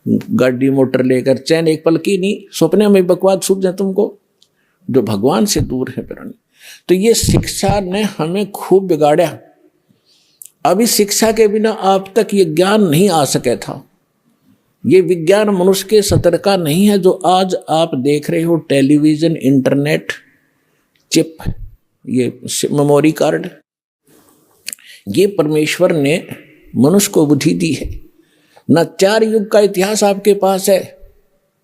गाड़ी मोटर लेकर, चैन एक पल की नहीं, सपने में बकवाद सूझ जाए तुमको, जो भगवान से दूर है प्राणी। तो ये शिक्षा ने हमें खूब बिगाड़ा। अभी शिक्षा के बिना आप तक ये ज्ञान नहीं आ सके था। ये विज्ञान मनुष्य के सतर का नहीं है जो आज आप देख रहे हो, टेलीविजन, इंटरनेट, चिप, ये मेमोरी कार्ड, ये परमेश्वर ने मनुष्य को बुद्धि दी है। न 4 युग का इतिहास आपके पास है।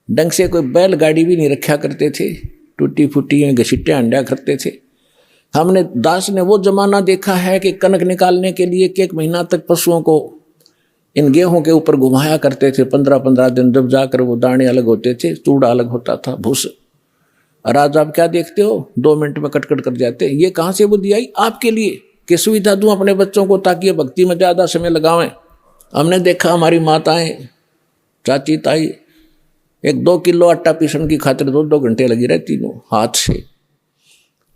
ढंग से कोई बैलगाड़ी भी नहीं रखा करते थे, टूटी फूटी घसीटे अंडा करते थे। हमने दास ने वो जमाना देखा है कि कनक निकालने के लिए 1 महीना तक पशुओं को इन गेहूं के ऊपर घुमाया करते थे, 15-15 दिन, जब जाकर वो दाने अलग होते थे, चूड़ा अलग होता था, भूस। और आज आप क्या देखते हो, 2 मिनट में कटकट कर जाते। ये कहाँ से बुद्धि आई आपके लिए कि सुविधा दूं अपने बच्चों को ताकि भक्ति में ज़्यादा समय लगावें। हमने देखा हमारी माताएं, चाची, ताई 1-2 किलो आटा पीसने की खातिर 2-2 घंटे लगी रहती थी हाथ से।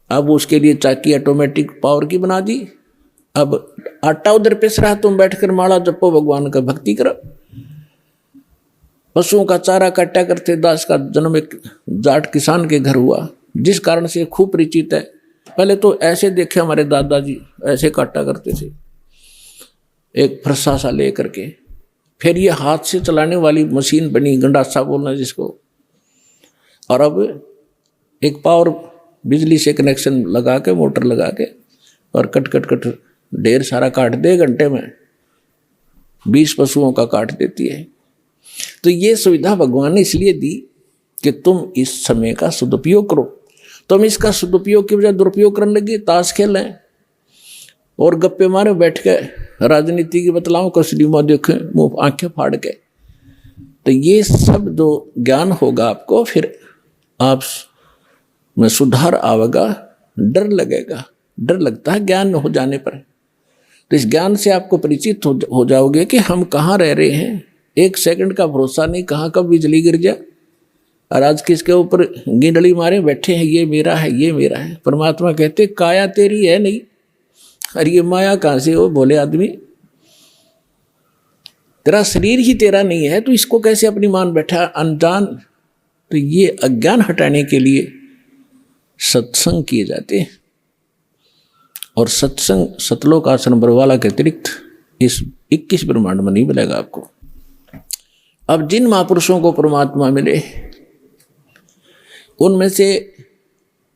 अब उसके लिए चाकी ऑटोमेटिक पावर की बना दी। अब आटा उधर पिस रहा, तुम बैठकर माला जपो, भगवान का भक्ति करो। पशुओं का चारा काटा करते। दास का जन्म एक जाट किसान के घर हुआ, जिस कारण से खूब परिचित है। पहले तो ऐसे देखे हमारे दादाजी, ऐसे काटा करते थे एक फरसा सा ले करके। फिर ये हाथ से चलाने वाली मशीन बनी, गंडासा बोलना जिसको। और अब एक पावर बिजली से कनेक्शन लगा के, मोटर लगा के, और कट कट कट ढेर सारा काट दे घंटे में, 20 पशुओं का काट देती है। तो ये सुविधा भगवान ने इसलिए दी कि तुम इस समय का सदुपयोग करो। तुम इसका सदुपयोग की बजाय दुरुपयोग करने लगे, ताश खेलें और गप्पे मारे बैठ के, राजनीति की बतलाओ, कसरी में देखें, मुंह आंखें फाड़ के। तो ये सब जो ज्ञान होगा आपको, फिर आप में सुधार आवेगा, डर लगेगा। डर लगता है ज्ञान हो जाने पर। तो इस ज्ञान से आपको परिचित हो जाओगे कि हम कहाँ रह रहे हैं। 1 सेकंड का भरोसा नहीं, कहाँ कब बिजली गिर जाए। और आज किसके ऊपर गिंडली मारे बैठे हैं, ये मेरा है, ये मेरा है। परमात्मा कहते काया तेरी है नहीं, अरे ये माया कहाँ से हो बोले आदमी। तेरा शरीर ही तेरा नहीं है, तो इसको कैसे अपनी मान बैठा अनजान। तो ये अज्ञान हटाने के लिए सत्संग किए जाते हैं। और सत्संग सतलोक आसन बरवाला के अतिरिक्त इस 21 ब्रह्मांड में नहीं मिलेगा आपको। अब जिन महापुरुषों को परमात्मा मिले, उनमें से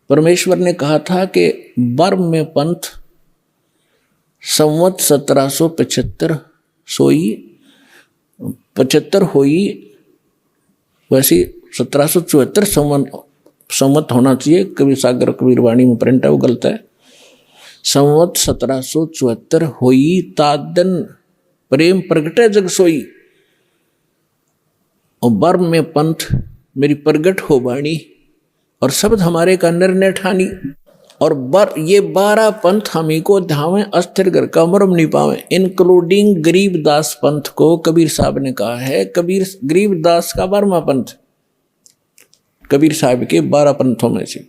परमेश्वर ने कहा था कि बर्म में पंथ संवत 1775 सोई 75 होई, वैसे 1774 संवत होना चाहिए। कबीर सागर कबीर वाणी में प्रिंट है, वो गलत है। संवत 1774 होई, तादन प्रेम प्रगटे जग सोई। और बर्म में पंथ मेरी प्रगट हो बाणी, और शब्द हमारे का निर्णय ठानी। और ये 12 पंथ हमी को ध्यावें, अस्थिर घर का मरम नहीं पावे, इंक्लूडिंग गरीबदास पंथ को कबीर साहब ने कहा है। गरीबदास का 12वां पंथ कबीर साहब के 12 पंथों में से।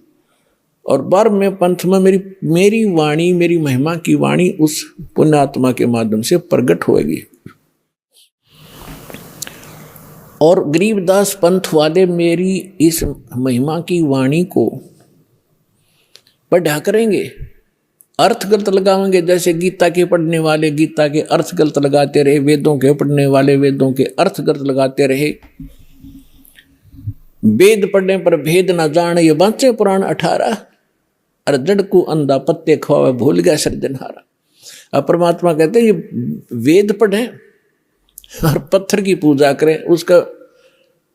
और 12वें पंथ में मेरी वाणी, मेरी महिमा की वाणी उस पुण्यात्मा के माध्यम से प्रकट होगी। और गरीबदास पंथ वाले मेरी इस महिमा की वाणी को पढ़ा करेंगे, अर्थ गलत लगाएंगे। जैसे गीता के पढ़ने वाले गीता के अर्थ गलत लगाते रहे, वेदों के पढ़ने वाले वेदों के अर्थ गलत लगाते रहे। वेद पढ़ने पर भेद न जान, ये बाँचे पुराण 18। अरे जड़ को अंधा पत्ते खवावे, भूल गया सृजनहारा। अब परमात्मा कहते हैं ये वेद पढ़ें और पत्थर की पूजा करें, उसका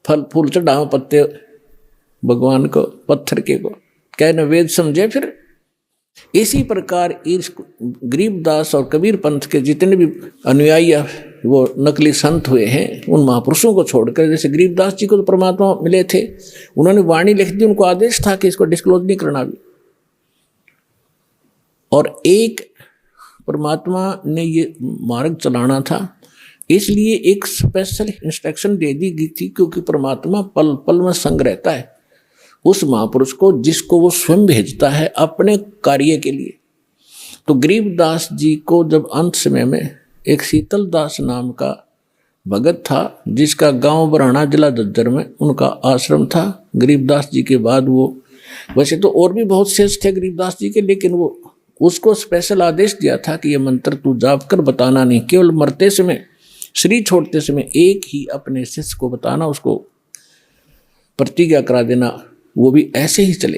फल फूल चढ़ाओ पत्ते भगवान को, पत्थर के को कहना वेद समझे। फिर इसी प्रकार इस गरीबदास और कबीर पंथ के जितने भी अनुयायी वो नकली संत हुए हैं, उन महापुरुषों को छोड़कर, जैसे गरीबदास जी को तो परमात्मा मिले थे, उन्होंने वाणी लिख दी, उनको आदेश था कि इसको डिस्क्लोज नहीं करना भी। और एक परमात्मा ने ये मार्ग चलाना था, इसलिए एक स्पेशल इंस्ट्रक्शन दे दी गई थी, क्योंकि परमात्मा पल पल में संग रहता है उस महापुरुष को जिसको वो स्वयं भेजता है अपने कार्य के लिए। तो गरीबदास जी को जब अंत समय में एक शीतल दास नाम का भगत था, जिसका गांव बराना जिला झज्जर में उनका आश्रम था। गरीबदास जी के बाद वो, वैसे तो और भी बहुत शेष थे गरीबदास जी के, लेकिन वो उसको स्पेशल आदेश दिया था कि ये मंत्र तू जाप कर, बताना नहीं, केवल मरते समय, शरीर छोड़ते समय एक ही अपने शिष्य को बताना, उसको प्रतिज्ञा करा देना, वो भी ऐसे ही चले।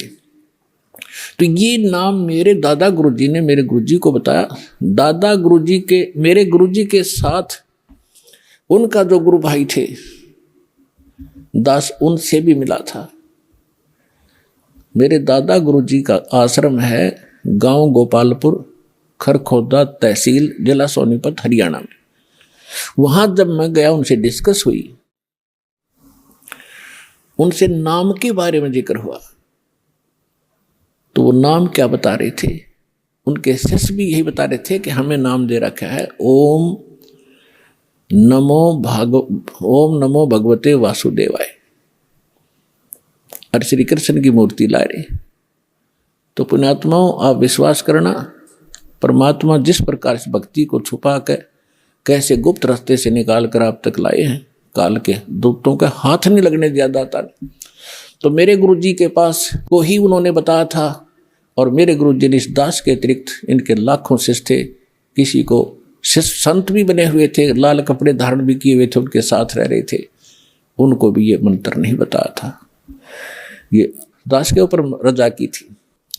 तो ये नाम मेरे दादा गुरुजी ने मेरे गुरुजी को बताया। दादा गुरुजी के, मेरे गुरुजी के साथ उनका जो गुरु भाई थे दास, उनसे भी मिला था। मेरे दादा गुरुजी का आश्रम है गांव गोपालपुर, खरखोदा तहसील, जिला सोनीपत, हरियाणा में। वहां जब मैं गया, उनसे डिस्कस हुई, उनसे नाम के बारे में जिक्र हुआ, तो वो नाम क्या बता रहे थे, उनके शिष्य भी यही बता रहे थे कि हमें नाम दे रखा है ओम नमो भगवते वासुदेवाय, और श्री कृष्ण की मूर्ति ला रहे। तो पुण्यात्माओं, आप विश्वास करना, परमात्मा जिस प्रकार से भक्ति को छुपा कर कैसे गुप्त रास्ते से निकाल कर आप तक लाए हैं, काल के दूतों का हाथ नहीं लगने दिया दाता ने। तो मेरे गुरुजी के पास को ही उन्होंने बताया था, और मेरे गुरुजी ने इस दास के अतिरिक्त इनके लाखों शिष्य थे, किसी को शिष्य संत भी बने हुए थे, लाल कपड़े धारण भी किए हुए थे, उनके साथ रह रहे थे, उनको भी ये मंत्र नहीं बताया था। ये दास के ऊपर रजा की थी।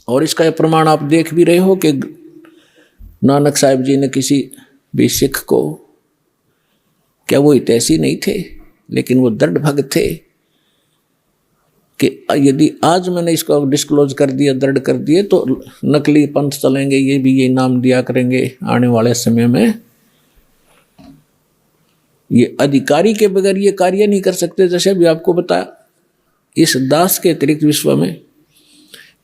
और इसका प्रमाण आप देख भी रहे हो कि नानक साहिब जी ने किसी भी सिख को, क्या वो हितैषी नहीं थे, लेकिन वो दृढ़ भक्त थे कि यदि आज मैंने इसको डिस्क्लोज कर दिया, दृढ़ कर दिए, तो नकली पंथ चलेंगे, ये भी ये नाम दिया करेंगे आने वाले समय में। ये अधिकारी के बगैर ये कार्य नहीं कर सकते। जैसे अभी आपको बताया, इस दास के अतिरिक्त विश्व में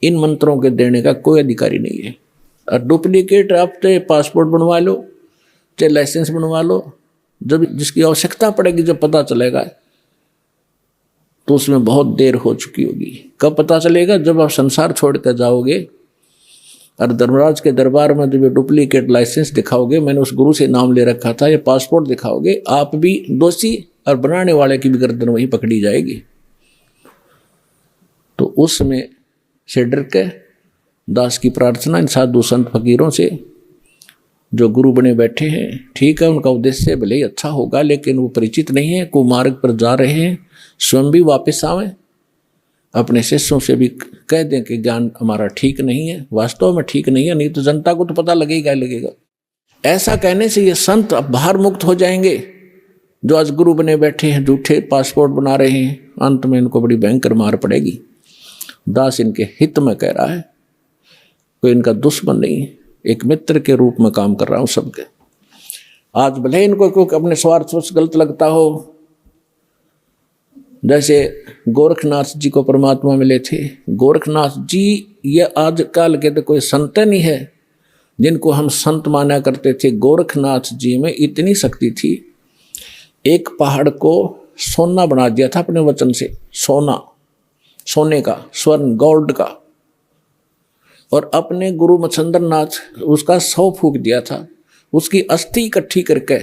इन मंत्रों के देने का कोई अधिकारी नहीं है। और डुप्लीकेट आप चाहे पासपोर्ट बनवा लो, चाहे लाइसेंस बनवा लो, जब जिसकी आवश्यकता पड़ेगी, जब पता चलेगा, तो उसमें बहुत देर हो चुकी होगी। कब पता चलेगा? जब आप संसार छोड़ कर जाओगे और धर्मराज के दरबार में जब ये डुप्लीकेट लाइसेंस दिखाओगे, मैंने उस गुरु से नाम ले रखा था, ये पासपोर्ट दिखाओगे, आप भी दोषी और बनाने वाले की भी गर्दन वहीं पकड़ी जाएगी। तो उसमें से डर के दास की प्रार्थना इन साधु संत फकीरों से, जो गुरु बने बैठे हैं, ठीक है, उनका उद्देश्य भले ही अच्छा होगा, लेकिन वो परिचित नहीं है, कुमार्ग पर जा रहे हैं, स्वयं भी वापस आवें, अपने शिष्यों से भी कह दें कि ज्ञान हमारा ठीक नहीं है, वास्तव में ठीक नहीं है, नहीं तो जनता को तो पता लगेगा ही लगेगा। ऐसा कहने से ये संत अब बाहर मुक्त हो जाएंगे, जो आज गुरु बने बैठे हैं, झूठे पासपोर्ट बना रहे हैं, अंत में इनको बड़ी भयंकर मार पड़ेगी। दास इनके हित में कह रहा है, कोई इनका दुश्मन नहीं, एक मित्र के रूप में काम कर रहा हूं सबके। आज भले इनको क्योंकि अपने स्वार्थ से गलत लगता हो, जैसे गोरखनाथ जी को परमात्मा मिले थे, गोरखनाथ जी ये आज काल के तो कोई संत नहीं है जिनको हम संत माना करते थे। गोरखनाथ जी में इतनी शक्ति थी, एक पहाड़ को सोना बना दिया था अपने वचन से, सोना, सोने का, स्वर्ण, गोल्ड का, और अपने गुरु मच्छंदर नाथ उसका 100 फूंक दिया था, उसकी अस्थि इकट्ठी करके,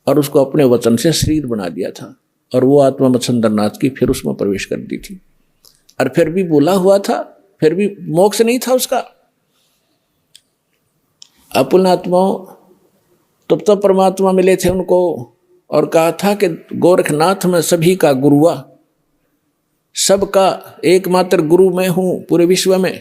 और उसको अपने वचन से शरीर बना दिया था, और वो आत्मा मच्छंदर नाथ की फिर उसमें प्रवेश कर दी थी। और फिर भी बोला हुआ था, फिर भी मोक्ष नहीं था उसका। अपुन आत्माओं तब परमात्मा मिले थे उनको, और कहा था कि गोरखनाथ में सभी का गुरुआ, सबका एकमात्र गुरु मैं हूं पूरे विश्व में।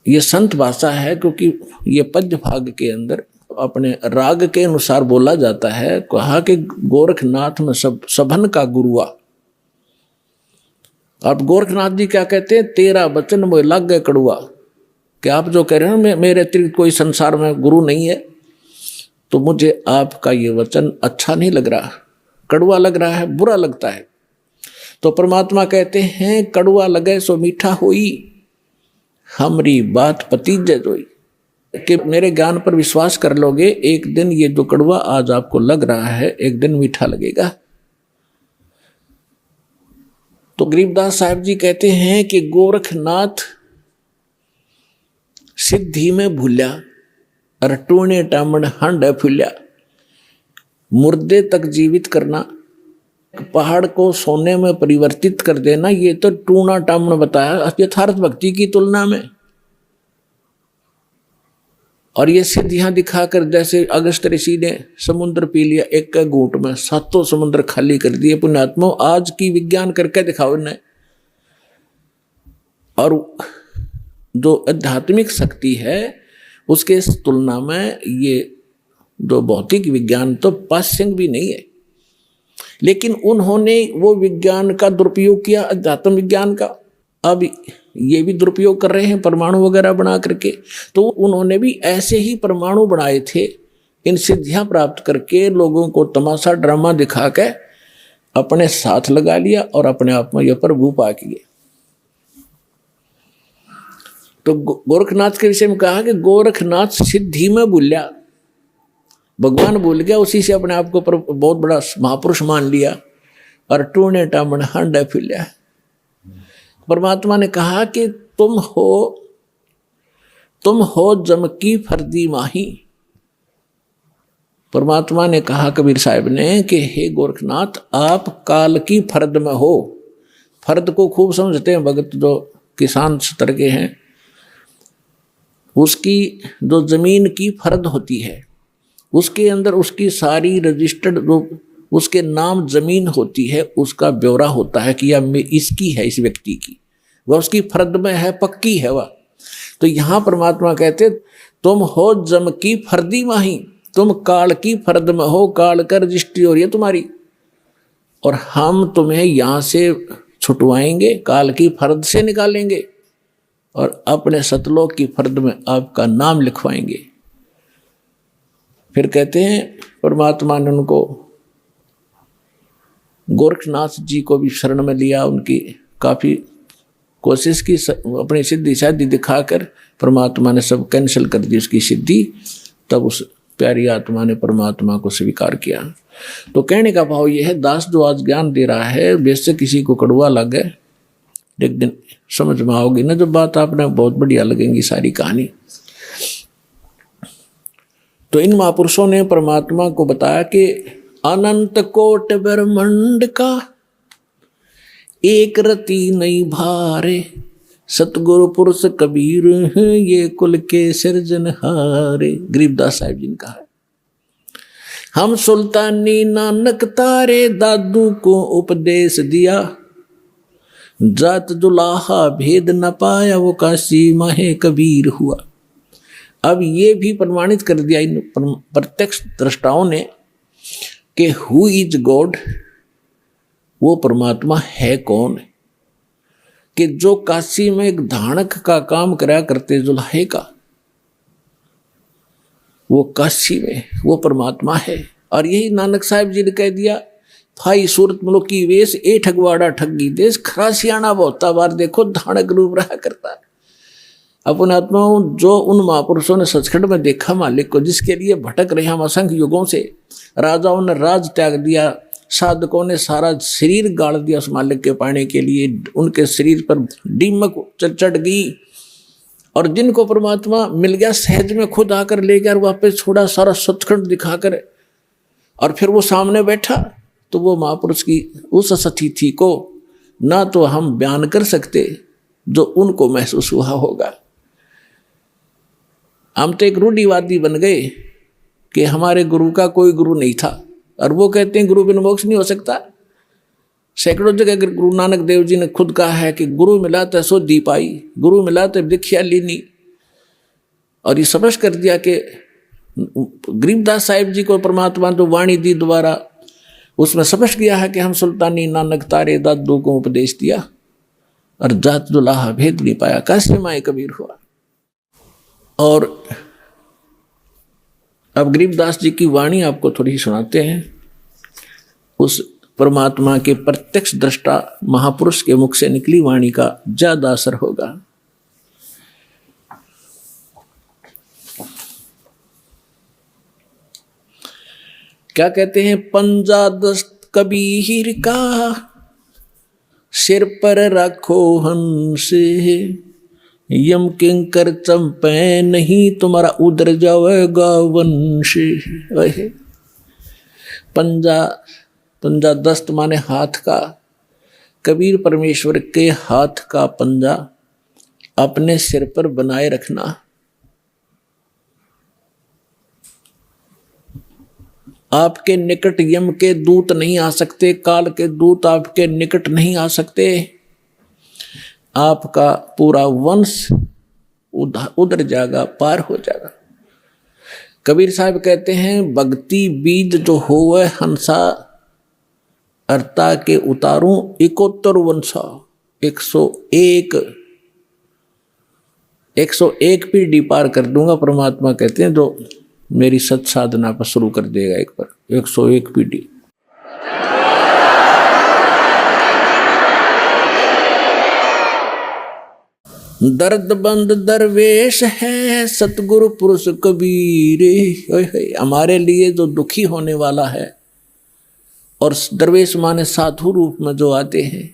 ये संत भाषा है, क्योंकि ये पद्य भाग के अंदर अपने राग के अनुसार बोला जाता है। कहा कि गोरखनाथ में सबन का गुरुआ। अब गोरखनाथ जी क्या कहते हैं, तेरा वचन मोह लग गए कड़ुआ, कि आप जो कह रहे हैं मेरे अतिरिक्त कोई संसार में गुरु नहीं है, तो मुझे आपका ये वचन अच्छा नहीं लग रहा, कड़वा लग रहा है, बुरा लगता है। तो परमात्मा कहते हैं, कड़वा लगे सो मीठा होई, हमारी बात पतीजे जोई, कि मेरे ज्ञान पर विश्वास कर लोगे, एक दिन ये जो कड़वा आज आपको लग रहा है, एक दिन मीठा लगेगा। तो गरीबदास साहब जी कहते हैं कि गोरखनाथ सिद्धि में भूल्या, और टूणे टामण हंड फुल्या, मुर्दे तक जीवित करना, पहाड़ को सोने में परिवर्तित कर देना, ये तो टूना टामना बताया यथार्थ भक्ति की तुलना में। और ये सिद्धियां दिखाकर, जैसे अगस्त ऋषि ने समुद्र पी लिया एक घूंट में, 7 समुद्र खाली कर दिए। पुण्यात्मा आज की विज्ञान करके दिखाओ ने। और जो आध्यात्मिक शक्ति है उसके तुलना में ये जो भौतिक विज्ञान तो पाश्यंग भी नहीं है। लेकिन उन्होंने वो विज्ञान का दुरुपयोग किया, अध्यात्म विज्ञान का। अब ये भी दुरुपयोग कर रहे हैं परमाणु वगैरह बना करके। तो उन्होंने भी ऐसे ही परमाणु बनाए थे, इन सिद्धियां प्राप्त करके लोगों को तमाशा ड्रामा दिखा के अपने साथ लगा लिया और अपने आप में यह प्रभु पा किए। तो गोरखनाथ के विषय में कहा कि गोरखनाथ सिद्धि में भूलिया, भगवान भूल गया, उसी से अपने आप को बहुत बड़ा महापुरुष मान लिया और टूने टामन हांडा फिलिया। परमात्मा ने कहा कि तुम हो जम की फर्दी माही। परमात्मा ने कहा कबीर साहब ने कि हे गोरखनाथ, आप काल की फर्द में हो। फर्द को खूब समझते हैं भगत जो किसान स्तर के हैं। उसकी जो जमीन की फर्द होती है उसके अंदर उसकी सारी रजिस्टर्ड जो उसके नाम जमीन होती है, उसका ब्यौरा होता है कि यह इसकी है, इस व्यक्ति की, वह उसकी फर्द में है, पक्की है वह। तो यहाँ परमात्मा कहते तुम हो जम की फर्दी माही, तुम काल की फर्द में हो, काल का रजिस्ट्री हो रही है तुम्हारी, और हम तुम्हें यहाँ से छुटवाएंगे, काल की फर्द से निकालेंगे और अपने सतलोक की फर्द में आपका नाम लिखवाएंगे। फिर कहते हैं परमात्मा ने उनको गोरखनाथ जी को भी शरण में लिया, उनकी काफ़ी कोशिश की, अपनी सिद्धि शादी दिखाकर परमात्मा ने सब कैंसिल कर दी उसकी सिद्धि। तब उस प्यारी आत्मा ने परमात्मा को स्वीकार किया। तो कहने का भाव यह है, दास जो आज ज्ञान दे रहा है, वैसे किसी को कड़वा लगे, एक दिन समझ में आओगी ना जब बात, आपने बहुत बढ़िया लगेंगी सारी कहानी। तो इन महापुरुषों ने परमात्मा को बताया कि अनंत कोट ब्रह्मांड का एक रति नहीं भारे, सतगुरु पुरुष कबीर ये कुल के सिरजनहारे। गरीबदास साहिब जी ने कहा है, हम सुल्तानी नानक तारे दादू को उपदेश दिया, जात दुलाहा भेद न पाया वो काशी माहे कबीर हुआ। अब ये भी प्रमाणित कर दिया इन प्रत्यक्ष दृष्टाओं ने कि हु इज गॉड, वो परमात्मा है कौन, कि जो काशी में एक धानक का काम करा करते जुल्हे का, वो काशी में वो परमात्मा है। और यही नानक साहिब जी ने कह दिया, भाई सूरत मलोक की वेश ए ठगवाड़ा ठगी देश, खरासियाना बहुता बार देखो धानक रूप रहा करता है। अपने आत्माओं, जो उन महापुरुषों ने सचखंड में देखा मालिक को, जिसके लिए भटक रहे हम असंख्य युगों से, राजाओं ने राज त्याग दिया, साधकों ने सारा शरीर गाड़ दिया उस मालिक के पाने के लिए, उनके शरीर पर दीमक चढ़ गई, और जिनको परमात्मा मिल गया सहज में खुद आकर ले गया, वापस छोड़ा सारा सचखंड दिखाकर, और फिर वो सामने बैठा। तो वो महापुरुष की उस सतिथि को ना तो हम बयान कर सकते जो उनको महसूस हुआ होगा। हम तो एक रूढ़िवादी बन गए कि हमारे गुरु का कोई गुरु नहीं था, और वो कहते हैं गुरु बिन मोक्ष नहीं हो सकता। सैकड़ों जगह गुरु नानक देव जी ने खुद कहा है कि गुरु मिला तो सो दी पाई, गुरु मिला तो दीक्षा लीनी। और ये समझ कर दिया कि गरीबदास साहिब जी को परमात्मा तो वाणी दी द्वारा, उसमें समझ गया है कि हम सुल्तानी नानक तारे दादू को उपदेश दिया, और जात दुलाहा भेद नहीं पाया, काशी माए कबीर हुआ। और अब गरीबदास जी की वाणी आपको थोड़ी सुनाते हैं, उस परमात्मा के प्रत्यक्ष दृष्टा महापुरुष के मुख से निकली वाणी का ज्यादा असर होगा। क्या कहते हैं, पंजा दस्त कबीर का सिर पर रखो हंस, यम किंकर चंपे नहीं तुम्हारा उधर जाएगा वंश। पंजा, पंजा दस्त माने हाथ का। कबीर परमेश्वर के हाथ का पंजा अपने सिर पर बनाए रखना। आपके निकट यम के दूत नहीं आ सकते, काल के दूत आपके निकट नहीं आ सकते। आपका पूरा वंश उधर जाएगा, पार हो जाएगा। कबीर साहब कहते हैं, भक्ति बीज जो होवे हंसा, अर्ता के उतारूं 71 वंशा। 101 पीढ़ी पार कर दूंगा। परमात्मा कहते हैं जो मेरी सत साधना पर शुरू कर देगा एक बार, 101 पीढ़ी। दर्दबंद दरवेश है सतगुरु पुरुष कबीर। हमारे लिए जो दुखी होने वाला है, और दरवेश माने साधु रूप में जो आते हैं,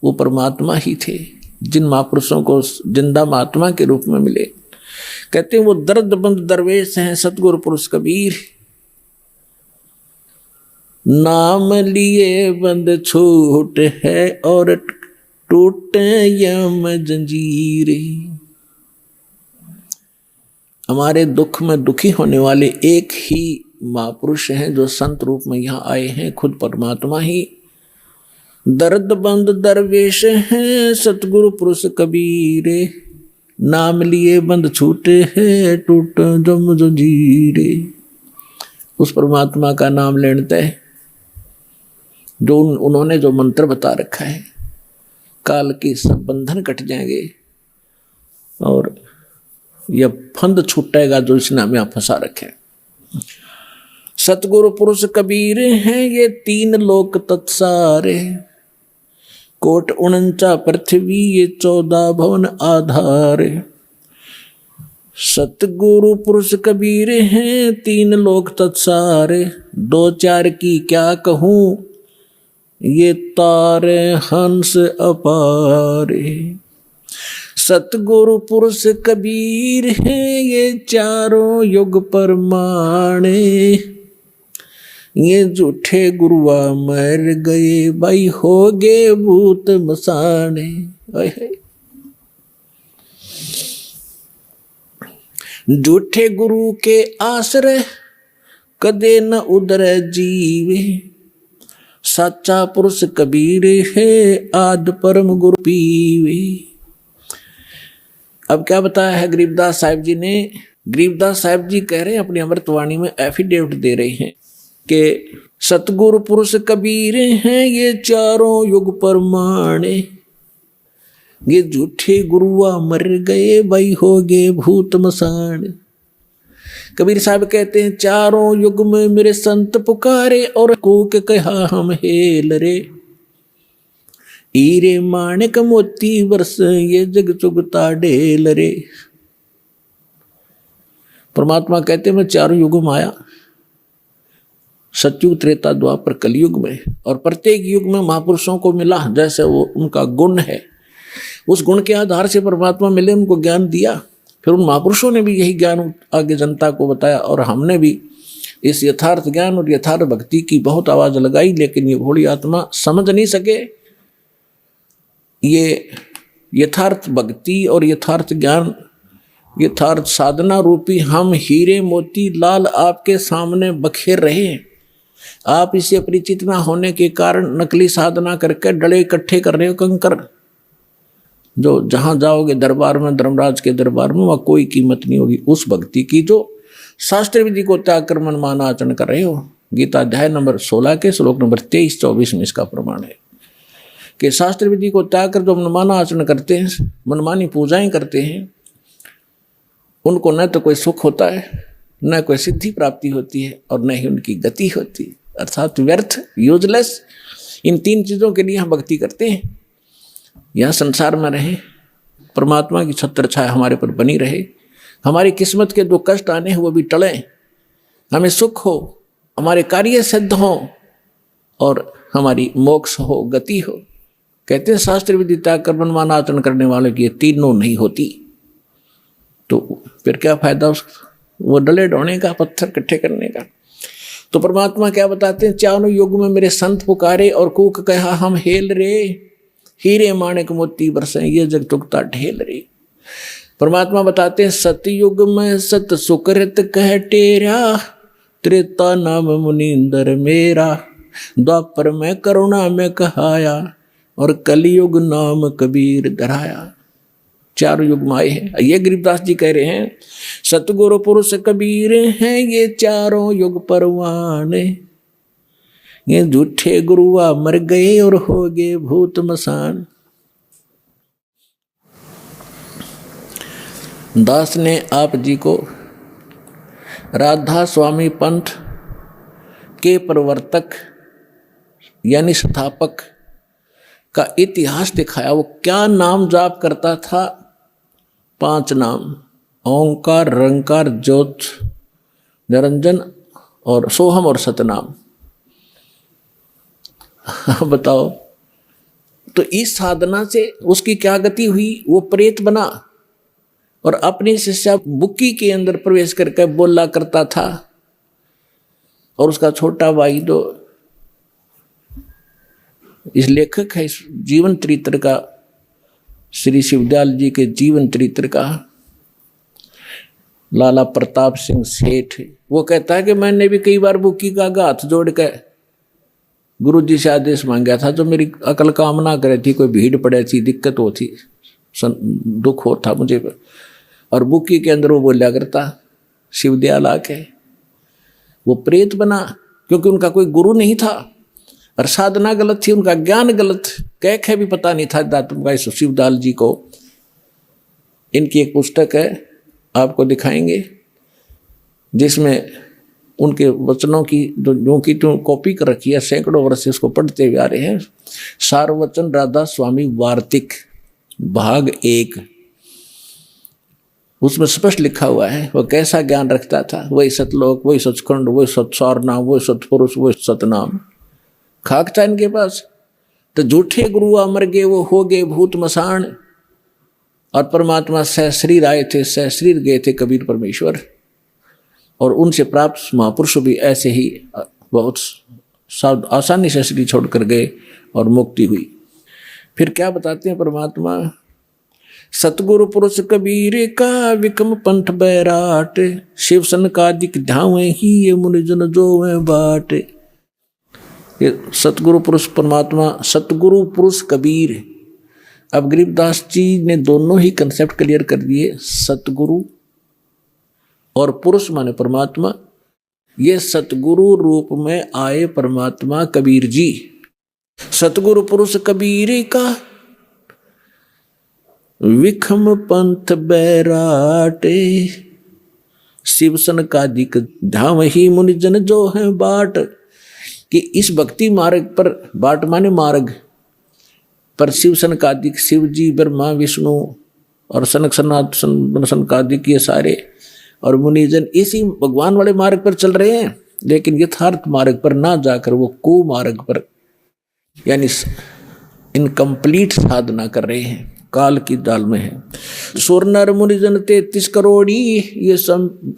वो परमात्मा ही थे, जिन महापुरुषों को जिंदा महात्मा के रूप में मिले। कहते हैं वो दर्दबंद दरवेश हैं सतगुरु पुरुष कबीर। नाम लिए बंद छूट है और टूटे यम जंजीर। हमारे दुख में दुखी होने वाले एक ही महापुरुष हैं जो संत रूप में यहाँ आए हैं, खुद परमात्मा ही। दर्द बंद दरवेश हैं सतगुरु पुरुष कबीर। नाम लिए बंद छूटे हैं टूट जम जंजीरे। उस परमात्मा का नाम लेते हैं जो उन्होंने जो मंत्र बता रखा है, काल के सब बंधन कट जाएंगे और यह फंद छूटेगा जो इसने हमें फंसा रखे। सतगुरु पुरुष कबीर हैं ये 3 लोक तत्सारे। कोट 49 पृथ्वी ये 14 भवन आधारे। सतगुरु पुरुष कबीर हैं 3 लोक तत्सारे। 2-4 की क्या कहूँ ये तारे हंस अपारे। सतगुरु पुरुष कबीर हैं ये 4 युग परमाणे। ये झूठे गुरुआ मर गए भाई हो गए भूत मसाने। झूठे गुरु के आश्रय कदे न उदर जीवे। सच्चा पुरुष कबीर है आद परम गुरु पीवे। अब क्या बताया है गरीबदास साहिब जी ने? गरीबदास साहिब जी कह रहे हैं अपनी अमृतवाणी में, एफिडेविट दे रहे हैं कि सतगुरु पुरुष कबीर हैं ये 4 युग परमाणे। ये झूठे गुरुआ मर गए भाई हो गए भूत मसान। कबीर साहब कहते हैं 4 युग में मेरे संत पुकारे और कूक कहा हम हेल रे। हीरे माणिक मोती वर्ष ये जग चुगता ढेल रे। परमात्मा कहते हैं मैं 4 युग में आया, सतयुग त्रेता द्वापर कलयुग में, और प्रत्येक युग में महापुरुषों को मिला जैसे वो उनका गुण है, उस गुण के आधार से परमात्मा मिले, उनको ज्ञान दिया। फिर उन महापुरुषों ने भी यही ज्ञान आगे जनता को बताया और हमने भी इस यथार्थ ज्ञान और यथार्थ भक्ति की बहुत आवाज लगाई, लेकिन ये भोली आत्मा समझ नहीं सके। ये यथार्थ भक्ति और यथार्थ ज्ञान, यथार्थ साधना रूपी हम हीरे मोती लाल आपके सामने बखेर रहे हैं। आप इससे परिचित ना होने के कारण नकली साधना करके डले इकट्ठे कर रहे हो कंकर, जो जहां जाओगे दरबार में, धर्मराज के दरबार में, वहां कोई कीमत नहीं होगी उस भक्ति की जो शास्त्र विधि को त्याग कर मनमाना आचरण कर रहे हो। गीता अध्याय नंबर 16 के श्लोक नंबर 23-24 में इसका प्रमाण है कि शास्त्र विधि को त्याग कर जो मनमाना आचरण करते हैं, मनमानी पूजाएं करते हैं, उनको न तो कोई सुख होता है, न कोई सिद्धि प्राप्ति होती है, और न ही उनकी गति होती है, अर्थात व्यर्थ, यूजलेस। इन 3 चीजों के लिए हम भक्ति करते हैं। यहाँ संसार में रहे, परमात्मा की छत्र छाया हमारे पर बनी रहे, हमारी किस्मत के जो कष्ट आने हैं वो भी टलें, हमें सुख हो, हमारे कार्य सिद्ध हो और हमारी मोक्ष हो, गति हो। कहते हैं शास्त्र विधि त्याग कर मनमाना आचरण करने वालों की ये तीनों नहीं होती, तो फिर क्या फायदा उस वो डले ढोने का, पत्थर इकट्ठे करने का। तो परमात्मा क्या बताते हैं, चारों युग में मेरे संत पुकारे और कूक कहा हम हेल रे, हीरे माणिक मोती बरसे ये जग चुकता ढेल रे। परमात्मा बताते हैं सतयुग में सत सुकृत कह टेरा, त्रेता नाम मुनींदर मेरा, द्वापर में करुणा में कहाया, और कलयुग नाम कबीर धराया। चार युग में आए हैं। ये गरीबदास जी कह रहे हैं सतगुरु पुरुष कबीर हैं ये चारों युग परवान, ये झूठे गुरुआ मर गए और हो गए भूत मसान। दास ने आप जी को राधा स्वामी पंथ के प्रवर्तक यानी स्थापक का इतिहास दिखाया। वो क्या नाम जाप करता था? 5 नाम, ओंकार, रंकार, ज्योत, निरंजन और सोहम और सतनाम। बताओ, तो इस साधना से उसकी क्या गति हुई? वो प्रेत बना और अपनी शिष्या बुक्की के अंदर प्रवेश करके बोला करता था। और उसका छोटा भाई जो इस लेखक है इस जीवन चरित्र का, श्री शिवदयाल जी के जीवन चरित्र का, लाला प्रताप सिंह सेठ, वो कहता है कि मैंने भी कई बार बुक्की का हाथ जोड़ के गुरु जी से आदेश मांगा था, जो मेरी अकल काम ना करे थी, कोई भीड़ पड़े थी, दिक्कत हो थी, दुख हो था मुझे। और बुक्की के अंदर वो बोला करता शिवदयाल आके। वो प्रेत बना क्योंकि उनका कोई गुरु नहीं था और साधना गलत थी, उनका ज्ञान गलत, कह भी पता नहीं था दातुम का शिवदयाल जी को। इनकी एक पुस्तक है, आपको दिखाएंगे, जिसमें उनके वचनों की जो की तो कॉपी कर रखी है, सैकड़ों वर्ष से इसको पढ़ते हुए आ रहे हैं। सारवचन राधा स्वामी वार्तिक भाग 1, उसमें स्पष्ट लिखा हुआ है वह कैसा ज्ञान रखता था। वही सतलोक, वही सचखंड, वही सत्सारनाम, वही सतपुरुष, वही सतनाम, खाक था इनके पास। तो झूठे गुरु अमर गए, वो हो गए भूत मसान। और परमात्मा सहश्रीर आए थे, सहश्रीर गए थे कबीर परमेश्वर। और उनसे प्राप्त महापुरुष भी ऐसे ही बहुत आसानी से शरीर छोड़कर गए और मुक्ति हुई। फिर क्या बताते हैं परमात्मा, सतगुरु पुरुष कबीर का विकम पंथ बैराट, शिव सन का दिक ध्यावे ही ये मुनिजन जो वे बाट। ये सतगुरु पुरुष परमात्मा, सतगुरु पुरुष कबीर। अब गरीबदास जी ने दोनों ही कंसेप्ट क्लियर कर दिए, सतगुरु और पुरुष माने परमात्मा। ये सतगुरु रूप में आए परमात्मा कबीर जी। सतगुरु पुरुष कबीर का विखम पंथ बैराटे, शिव सन का दिक धाम ही मुनिजन जो है बाट। कि इस भक्ति मार्ग पर, बाट माने मार्ग पर, शिव सन का दिक, शिव जी, ब्रह्मा, विष्णु और सनक सनातन सनकादिक ये सारे और मुनिजन इसी भगवान वाले मार्ग पर चल रहे हैं, लेकिन यथार्थ मार्ग पर ना जाकर वो कुमार्ग पर यानी इनकम्प्लीट साधना कर रहे हैं, काल की दाल में है। सुर नर मुनिजन 33 करोड़ी, ये सब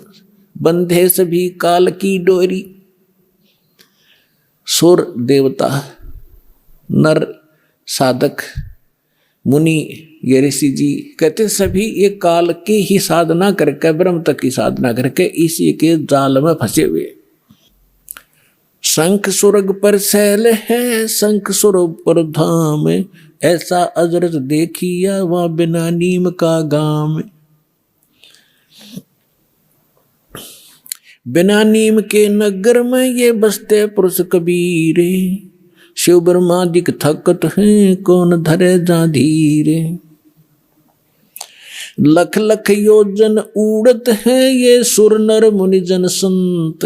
बंधे सभी काल की डोरी। सुर देवता, नर साधक, मुनि ये ऋषि जी कहते सभी ये काल की ही साधना करके, ब्रह्म तक की साधना करके इसी के जाल में फंसे हुए। शंख सुरग पर सैल है, शंख सुरग पर धाम, ऐसा अजरत देखिया वहां बिना नीम का गाम। बिना नीम के नगर में ये बसते पुरुष कबीर, शिव ब्रह्मादिक थकत है कौन धरे जा धीरे। लख लख योजन उड़त है ये सुर नर मुनिजन संत,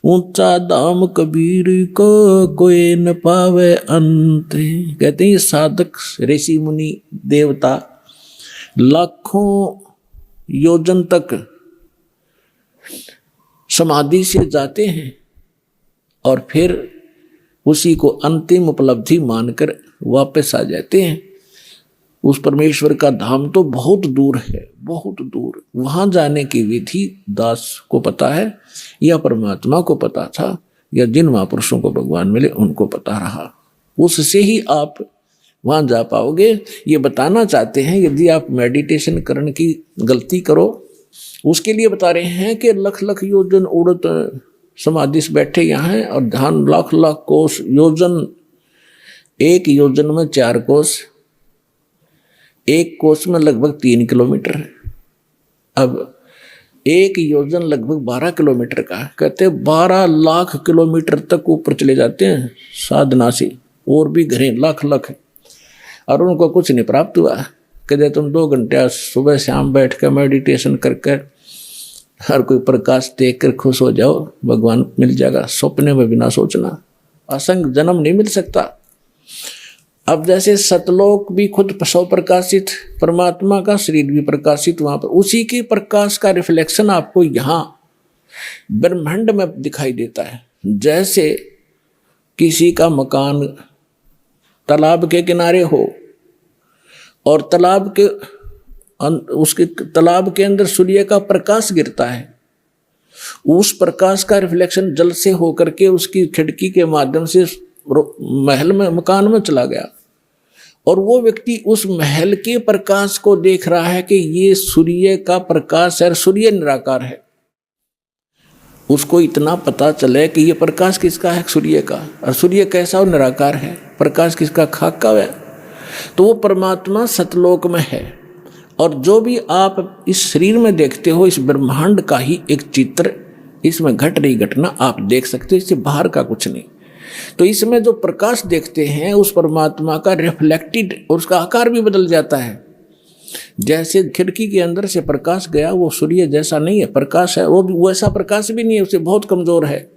ऊंचा दाम कबीर को कोई न पावे अंत। कहते हैं साधक ऋषि मुनि देवता लाखों योजन तक समाधि से जाते हैं और फिर उसी को अंतिम उपलब्धि मानकर वापस आ जाते हैं। उस परमेश्वर का धाम तो बहुत दूर है, बहुत दूर। वहां जाने की विधि दास को पता है या परमात्मा को पता था या जिन महापुरुषों को भगवान मिले उनको पता रहा, उससे ही आप वहां जा पाओगे। ये बताना चाहते हैं यदि आप मेडिटेशन करने की गलती करो, उसके लिए बता रहे हैं कि लख लख योजन उड़त समाधि से बैठे यहाँ हैं और ध्यान लाख लाख कोस योजन, एक योजन में 4 कोस, एक कोस में लगभग 3 किलोमीटर है। अब एक योजन लगभग 12 किलोमीटर का, कहते 12 लाख किलोमीटर तक ऊपर चले जाते हैं साधना से, और भी घरें लाख लाख है, और उनको कुछ नहीं प्राप्त हुआ। कहते तुम 2 घंटे सुबह शाम बैठ कर मेडिटेशन करके हर कोई प्रकाश देख कर खुश हो जाओ, भगवान मिल जाएगा। सपने में बिना सोचना, असंग जन्म नहीं मिल सकता। अब जैसे सतलोक भी खुद सौ प्रकाशित, परमात्मा का शरीर भी प्रकाशित, वहां पर उसी के प्रकाश का रिफ्लेक्शन आपको यहाँ ब्रह्मांड में दिखाई देता है। जैसे किसी का मकान तालाब के किनारे हो और तालाब के उसके तालाब के अंदर सूर्य का प्रकाश गिरता है, उस प्रकाश का रिफ्लेक्शन जल से होकर के उसकी खिड़की के माध्यम से महल में, मकान में चला गया, और वो व्यक्ति उस महल के प्रकाश को देख रहा है कि ये सूर्य का प्रकाश है, सूर्य निराकार है। उसको इतना पता चले कि ये प्रकाश किसका है, सूर्य का, और सूर्य कैसा और निराकार है, प्रकाश किसका, खाक का है। तो वो परमात्मा सतलोक में है, और जो भी आप इस शरीर में देखते हो इस ब्रह्मांड का ही एक चित्र, इसमें घट रही घटना आप देख सकते हो, इससे बाहर का कुछ नहीं। तो इसमें जो प्रकाश देखते हैं उस परमात्मा का रिफ्लेक्टेड, और उसका आकार भी बदल जाता है। जैसे खिड़की के अंदर से प्रकाश गया, वो सूर्य जैसा नहीं है, प्रकाश है, वो भी वैसा प्रकाश भी नहीं है, उससे बहुत कमजोर है।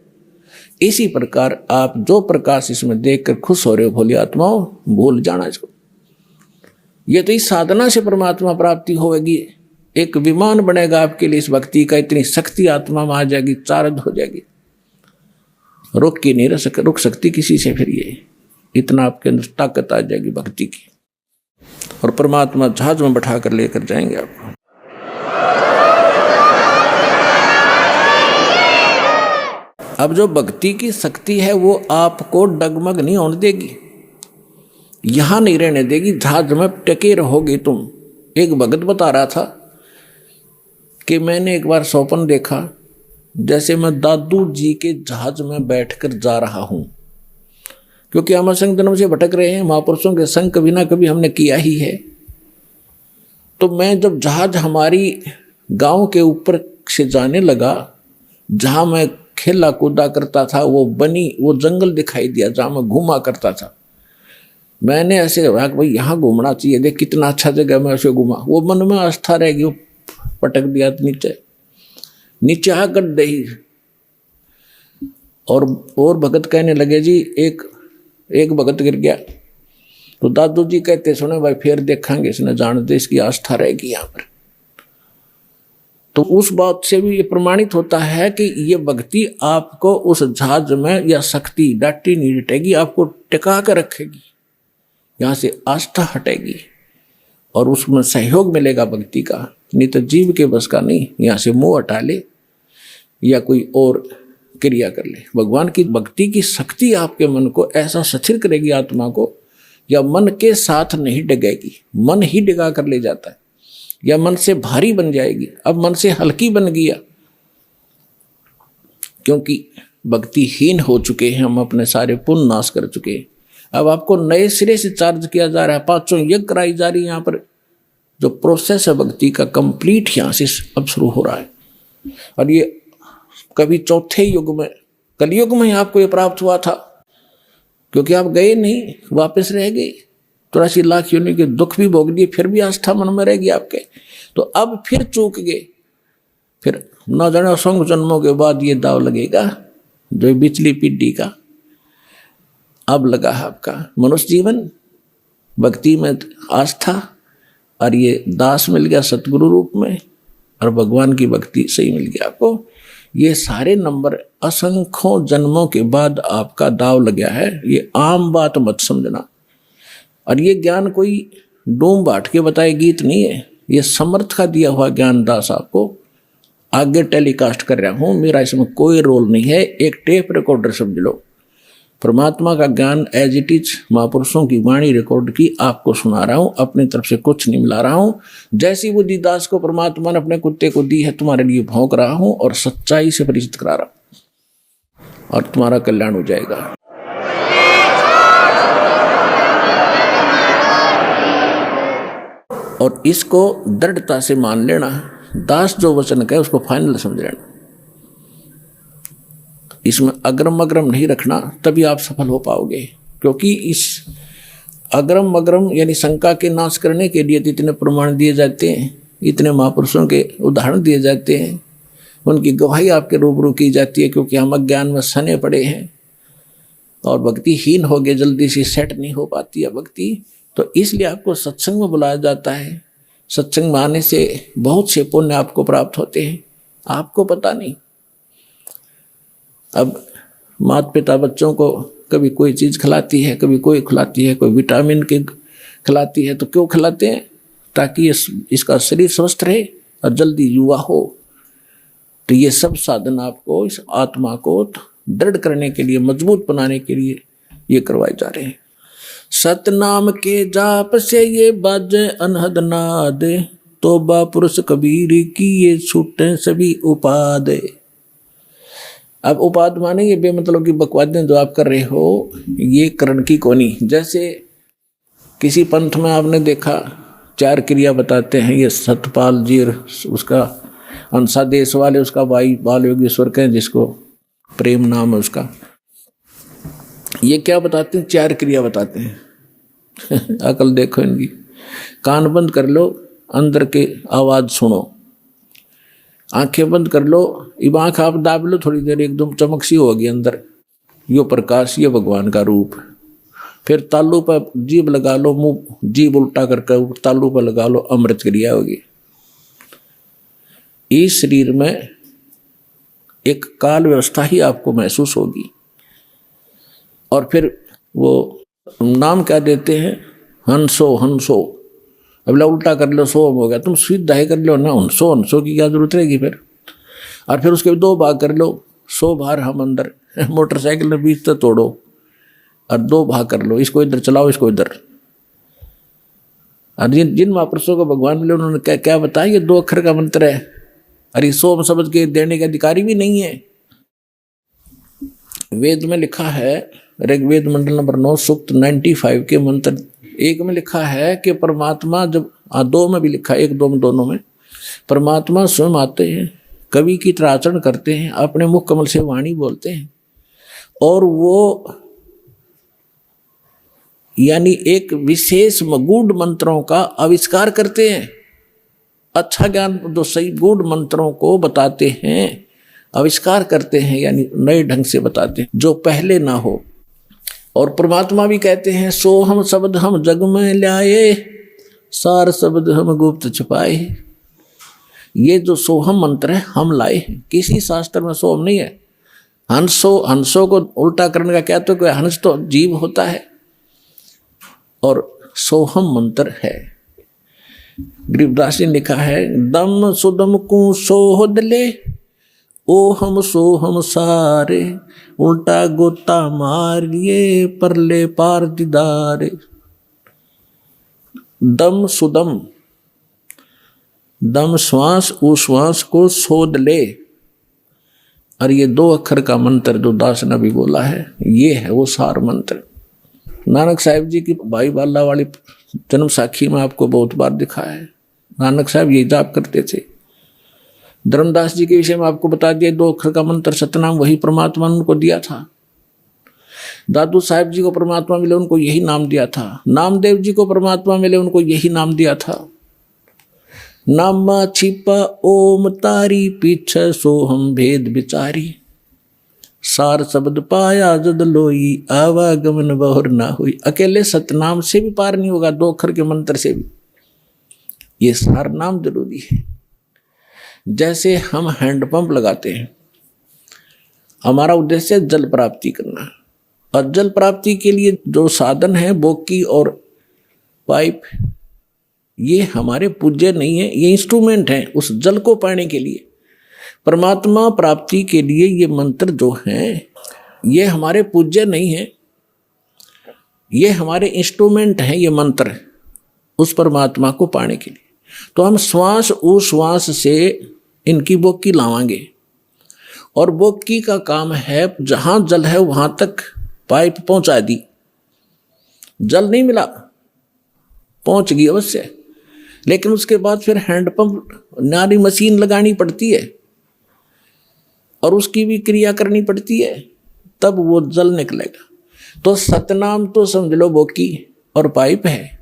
इसी प्रकार आप जो प्रकाश इसमें देखकर खुश हो रहे हो भोली आत्माओं, भूल जाना इसको। ये तो इस साधना से परमात्मा प्राप्ति होगी। एक विमान बनेगा आपके लिए इस भक्ति का, इतनी शक्ति आत्मा में आ जाएगी, चार्ज हो जाएगी, रुक के नहीं रुक सकती किसी से। फिर ये इतना आपके अंदर ताकत आ जाएगी भक्ति की, और परमात्मा जहाज में बैठा कर लेकर जाएंगे आपको। अब जो भक्ति की शक्ति है वो आपको डगमग नहीं होने देगी, यहां नहीं रहने देगी, जहाज में टके रहोगे तुम। एक भगत बता रहा था कि मैंने एक बार स्वप्न देखा जैसे मैं दादू जी के जहाज में बैठकर जा रहा हूं, क्योंकि हम असंग जन्म से भटक रहे हैं, महापुरुषों के संग कभी ना कभी हमने किया ही है। तो मैं जब जहाज हमारी गांव के ऊपर से जाने लगा, जहां मैं खेला कूदा करता था, वो जंगल दिखाई दिया जहां मैं घूमा करता था। मैंने ऐसे कहा भाई यहाँ घूमना चाहिए, देख कितना अच्छा जगह, मैं ऐसे घूमा। वो मन में आस्था रहेगी, वो पटक दिया नीचे आकर दही। और भगत कहने लगे जी एक भगत गिर गया, तो दादू जी कहते सुने भाई फिर देखेंगे, इसने जानते इसकी आस्था रहेगी यहाँ पर। तो उस बात से भी ये प्रमाणित होता है कि ये भक्ति आपको उस जहाज में या शक्ति डांटी नहीं डटेगी, आपको टिका कर रखेगी, यहाँ से आस्था हटेगी और उसमें सहयोग मिलेगा भक्ति का। नहीं तो जीव के बस का नहीं, यहाँ से मोह हटा ले या कोई और क्रिया कर ले। भगवान की भक्ति की शक्ति आपके मन को ऐसा सथिर करेगी, आत्मा को, या मन के साथ नहीं डगेगी, मन ही डगा कर ले जाता है, या मन से भारी बन जाएगी। अब मन से हल्की बन गया, क्योंकि भक्तिहीन हो चुके हैं हम, अपने सारे पुण्य नाश कर चुके हैं। अब आपको नए सिरे से चार्ज किया जा रहा है, 500 यज्ञ कराई जा रही है। यहाँ पर जो प्रोसेस है भक्ति का कंप्लीट यहाँ से अब शुरू हो रहा है, और ये कभी चौथे युग में, कलयुग में आपको ये प्राप्त हुआ था, क्योंकि आप गए नहीं, वापस रह गए, 83 लाख योनि के दुख भी भोग दिए, फिर भी आस्था मन में रहेगी आपके। तो अब फिर चूक गए, फिर न जाने असंख्य जन्मों के बाद ये दाव लगेगा जो बिचली पीढ़ी का अब लगा है आपका मनुष्य जीवन, भक्ति में आस्था, और ये दास मिल गया सतगुरु रूप में, और भगवान की भक्ति सही मिल गया आपको। ये सारे नंबर असंख्यों जन्मों के बाद आपका दाव लग गया है, ये आम बात मत समझना। और ये ज्ञान कोई डूम बाट के बताए गीत नहीं है, ये समर्थ का दिया हुआ ज्ञान दास आपको आगे टेलीकास्ट कर रहा हूं, मेरा इसमें कोई रोल नहीं है। एक टेप रिकॉर्डर समझ लो, परमात्मा का ज्ञान एज इट इज महापुरुषों की वाणी रिकॉर्ड की आपको सुना रहा हूं, अपनी तरफ से कुछ नहीं मिला रहा हूं। जैसी बुद्धि दास को परमात्मा ने अपने कुत्ते को दी है, तुम्हारे लिए भौंक रहा हूं और सच्चाई से परिचित करा रहा हूं, और तुम्हारा कल्याण हो जाएगा। और इसको दृढ़ता से मान लेना, दास जो वचन कहे उसको फाइनल समझ लेना, इसमें अग्रम अग्रम नहीं रखना, तभी आप सफल हो पाओगे। क्योंकि इस अग्रम अग्रम यानी शंका के नाश करने के लिए इतने प्रमाण दिए जाते हैं, इतने महापुरुषों के उदाहरण दिए जाते हैं, उनकी गवाही आपके रूबरू की जाती है। क्योंकि हम अज्ञान में सने पड़े हैं और भक्तिहीन हो गए, जल्दी से सेट नहीं हो पाती है भक्ति, तो इसलिए आपको सत्संग में बुलाया जाता है। सत्संग में आने से बहुत से पुण्य आपको प्राप्त होते हैं, आपको पता नहीं। अब माता पिता बच्चों को कभी कोई चीज़ खिलाती है, कभी कोई खिलाती है, कोई विटामिन के खिलाती है, तो क्यों खिलाते हैं? ताकि इसका शरीर स्वस्थ रहे और जल्दी युवा हो। तो ये सब साधन आपको इस आत्मा को दृढ़ करने के लिए, मजबूत बनाने के लिए ये करवाए जा रहे हैं। सतनाम के जाप से ये बाजे अनहद नाद, तोबा पुरुष कबीर की ये छूटे सभी उपाद। अब उपाद माने ये बेमतलब की बकवादें जो आप कर रहे हो, ये करण की कोनी। जैसे किसी पंथ में आपने देखा 4 क्रिया बताते हैं, ये सतपाल जी उसका अंसा देश वाले उसका भाई बाल योगेश्वर कहें, जिसको प्रेम नाम है उसका, ये क्या बताते हैं? 4 क्रिया बताते हैं। अकल देखो इनकी। कान बंद कर लो, अंदर के आवाज सुनो, आंखें बंद कर लो, अब आंख आप दाब लो थोड़ी देर, एकदम चमक सी होगी अंदर, यो प्रकाश, ये भगवान का रूप। फिर तालू पर जीभ लगा लो, मुंह जीभ उल्टा करके तालू पर लगा लो, अमृत क्रिया होगी। इस शरीर में एक काल व्यवस्था ही आपको महसूस होगी। और फिर वो नाम क्या देते हैं? हंसो हंसो। अब उल्टा कर लो, सोम हो गया, तुम सीधा ही कर लो ना, हंसो हंसो की क्या जरूरत रहेगी फिर। और फिर उसके 2 भाग कर लो, सो बाहर हम अंदर। मोटरसाइकिल में बीच तक तोड़ो और 2 भाग कर लो, इसको इधर चलाओ, इसको इधर। और जिन महापुरुषों को भगवान मिले उन्होंने क्या क्या बताया? ये 2 अक्षर का मंत्र है। अरे सोम शब्द के देने के अधिकारी भी नहीं है। वेद में लिखा है, ऋग्वेद मंडल नंबर 9 सूक्त 95 के मंत्र 1 में लिखा है कि परमात्मा जब 2 में भी लिखा है, 1 2 में दोनों में, परमात्मा स्वयं आते हैं, कवि की तरह आचरण करते हैं, अपने मुख कमल से वाणी बोलते हैं, और वो यानी एक विशेष गूढ़ मंत्रों का आविष्कार करते हैं। अच्छा ज्ञान जो सही गूढ़ मंत्रों को बताते हैं, आविष्कार करते हैं, यानी नए ढंग से बताते हैं जो पहले ना हो। और परमात्मा भी कहते हैं, सो हम शब्द हम जग में लाए, सार शब्द हम गुप्त छुपाए। ये जो सोहम मंत्र है हम लाए हैं, किसी शास्त्र में सोहम नहीं है। हंसो को उल्टा करने का क्या, तो हंस तो जीव होता है और सोहम मंत्र है। गरीबदास जी ने लिखा है, दम सुदम को सोहद ले, ओ हम सो हम सारे, उल्टा गोता मारिए परले पार दीदारे। दम सुदम, दम श्वास, उश्वास को सोद ले। और ये 2 अक्षर का मंत्र जो दास ने भी बोला है, ये है वो सार मंत्र। नानक साहिब जी की भाई बाला वाली जन्म साखी में आपको बहुत बार दिखा है, नानक साहब ये जाप करते थे। धर्मदास जी के विषय में आपको बता दिया, 2 अक्षर का मंत्र सतनाम वही परमात्मा ने उनको दिया था। दादू साहिब जी को परमात्मा मिले, उनको यही नाम दिया था। नामदेव जी को परमात्मा मिले, उनको यही नाम दिया था। नामा छिपा ओम तारी, पीछे सो हम भेद बिचारी, सार शब्द पाया जद लोई, आवागमन बहुर ना हुई। अकेले सतनाम से भी पार नहीं होगा, 2 अक्षर के मंत्र से भी। ये सार नाम जरूरी है। जैसे हम हैंडपंप लगाते हैं, हमारा उद्देश्य जल प्राप्ति करना, और जल प्राप्ति के लिए जो साधन है बोकी और पाइप, ये हमारे पूज्य नहीं है, ये इंस्ट्रूमेंट हैं उस जल को पाने के लिए। परमात्मा प्राप्ति के लिए ये मंत्र जो हैं ये हमारे पूज्य नहीं है, ये हमारे इंस्ट्रूमेंट हैं, ये मंत्र उस परमात्मा को पाने के लिए। तो हम श्वास उश्वास से इनकी बोकी लावांगे, और बोकी का काम है जहाँ जल है वहाँ तक पाइप पहुँचा दी। जल नहीं मिला, पहुँच गई अवश्य, लेकिन उसके बाद फिर हैंडपंप नारी मशीन लगानी पड़ती है और उसकी भी क्रिया करनी पड़ती है, तब वो जल निकलेगा। तो सतनाम तो समझ लो बोकी और पाइप है,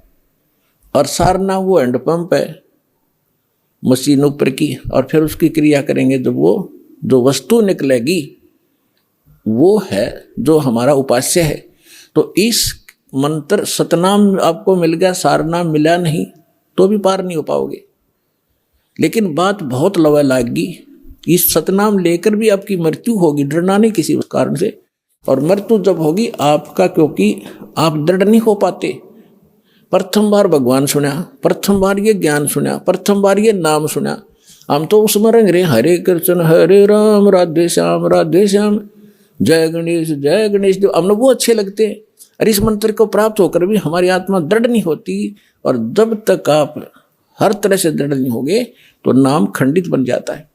और सारनाम वो हैंडपंप है मशीन ऊपर की, और फिर उसकी क्रिया करेंगे जब वो जो वस्तु निकलेगी वो है जो हमारा उपास्य है। तो इस मंत्र सतनाम आपको मिल गया, सारनाम मिला नहीं तो भी पार नहीं हो पाओगे। लेकिन बात बहुत लवा लाएगी, इस सतनाम लेकर भी आपकी मृत्यु होगी, डरना नहीं किसी कारण से। और मृत्यु जब होगी आपका, क्योंकि आप दृढ़ नहीं हो पाते। प्रथम बार भगवान सुना, प्रथम बार ये ज्ञान सुना, प्रथम बार ये नाम सुना, हम तो उसमें रंग रहे हरे कृष्ण हरे राम राधे श्याम जय गणेश जो हमने वो अच्छे लगते हैं। और इस मंत्र को प्राप्त होकर भी हमारी आत्मा दृढ़ नहीं होती, और जब तक आप हर तरह से दृढ़ नहीं होगे तो नाम खंडित बन जाता है,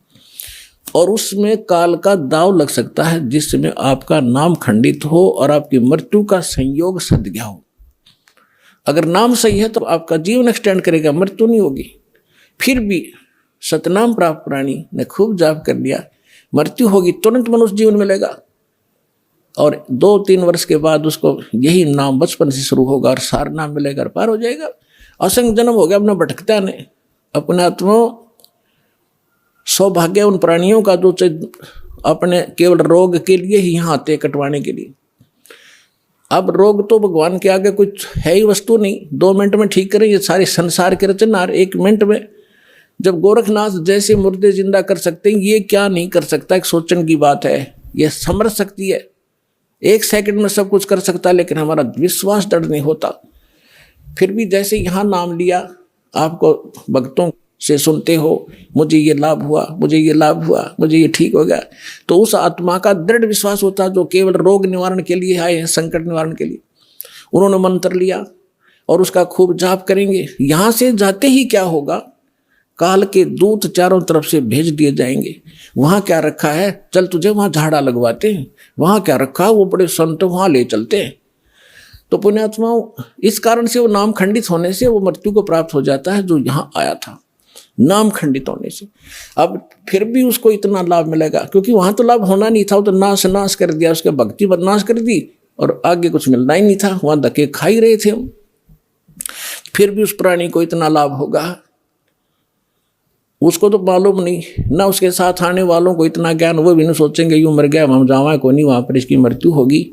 और उसमें काल का दाव लग सकता है जिसमें आपका नाम खंडित हो और आपकी मृत्यु का संयोग सद गया हो। अगर नाम सही है तो आपका जीवन एक्सटेंड करेगा, मृत्यु नहीं होगी। फिर भी सतनाम प्राप्त प्राणी ने खूब जाप कर लिया, मृत्यु होगी तुरंत मनुष्य जीवन मिलेगा, और 2-3 वर्ष के बाद उसको यही नाम बचपन से शुरू होगा और सार नाम मिलेगा और पार हो जाएगा। असंग जन्म हो गया अपना भटकता ने अपने आत्मा। सौभाग्य उन प्राणियों का जो अपने केवल रोग के लिए ही यहाँ आते कटवाने के लिए। अब रोग तो भगवान के आगे कुछ है ही वस्तु नहीं, 2 मिनट में ठीक करें। ये सारे संसार के रचनहार 1 मिनट में, जब गोरखनाथ जैसे मुर्दे जिंदा कर सकते हैं, ये क्या नहीं कर सकता? एक सोचने की बात है, ये समझ सकती है, 1 सेकंड में सब कुछ कर सकता, लेकिन हमारा विश्वास दृढ़ नहीं होता। फिर भी जैसे यहाँ नाम लिया, आपको भक्तों से सुनते हो, मुझे ये लाभ हुआ, मुझे ये लाभ हुआ, मुझे ये ठीक हो गया, तो उस आत्मा का दृढ़ विश्वास होता है जो केवल रोग निवारण के लिए आए हैं, संकट निवारण के लिए। उन्होंने मंत्र लिया और उसका खूब जाप करेंगे। यहाँ से जाते ही क्या होगा, काल के दूत चारों तरफ से भेज दिए जाएंगे। वहाँ क्या रखा है, चल तुझे वहाँ झाड़ा लगवाते हैं, वहाँ क्या रखा है, वो बड़े संत वहाँ ले चलते हैं। तो पुण्यात्माओं, इस कारण से वो नाम खंडित होने से वो मृत्यु को प्राप्त हो जाता है जो यहाँ आया था, नाम खंडित होने से। अब फिर भी उसको इतना लाभ मिलेगा, क्योंकि वहाँ तो लाभ होना नहीं था, वो तो नाश कर दिया, उसके भक्ति बदनाश कर दी और आगे कुछ मिलना ही नहीं था, वहाँ धक्के खा ही रहे थे हम। फिर भी उस प्राणी को इतना लाभ होगा, उसको तो मालूम नहीं ना, उसके साथ आने वालों को इतना ज्ञान, वो भी नहीं सोचेंगे यूँ मर गया हम जावा को नहीं, वहाँ पर इसकी मृत्यु होगी,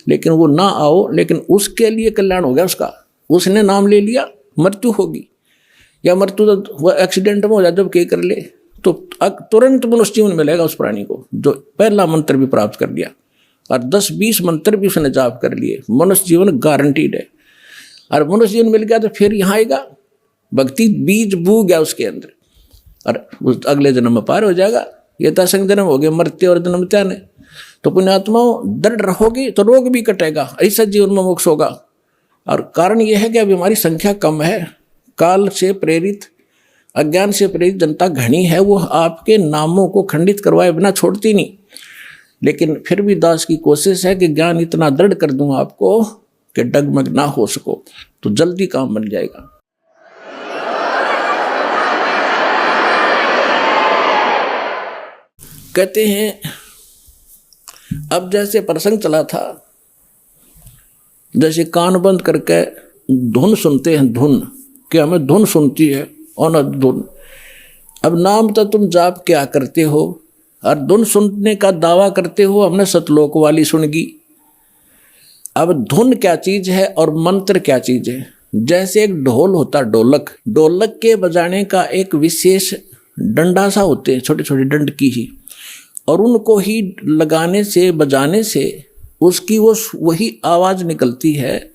लेकिन वो ना आओ, लेकिन उसके लिए कल्याण हो गया उसका। उसने नाम ले लिया, मृत्यु होगी, या मृत्यु तो वह एक्सीडेंट में हो जाए जब के कर ले, तो तुरंत मनुष्य जीवन मिलेगा उस प्राणी को जो पहला मंत्र भी प्राप्त कर लिया और 10-20 मंत्र भी उसने जाप कर लिए। मनुष्य जीवन गारंटीड है। और मनुष्य जीवन मिल गया तो फिर यहाँ आएगा, भक्ति बीज बू गया उसके अंदर, और उस अगले जन्म में पार हो जाएगा। ये तो असंग जन्म हो गए, मरते और जन्म त्याने। तो पुण्यात्माओं, दृढ़ रहोगे तो रोग भी कटेगा, ऐसा जीवन में मोक्ष होगा। और कारण यह है कि अभी हमारी संख्या कम है, काल से प्रेरित, अज्ञान से प्रेरित जनता घनी है, वो आपके नामों को खंडित करवाए बिना छोड़ती नहीं। लेकिन फिर भी दास की कोशिश है कि ज्ञान इतना दृढ़ कर दूं आपको कि डगमग ना हो सको, तो जल्दी काम बन जाएगा। कहते हैं अब जैसे प्रसंग चला था, जैसे कान बंद करके धुन सुनते हैं, धुन कि हमें धुन सुनती है और धुन। अब नाम तो तुम जाप क्या करते हो और धुन सुनने का दावा करते हो, हमने सतलोक वाली सुनगी। अब धुन क्या चीज है और मंत्र क्या चीज है? जैसे एक ढोल होता, ढोलक, ढोलक के बजाने का एक विशेष डंडा सा होते हैं, छोटे छोटे डंड की ही, और उनको ही लगाने से, बजाने से उसकी वो वही आवाज निकलती है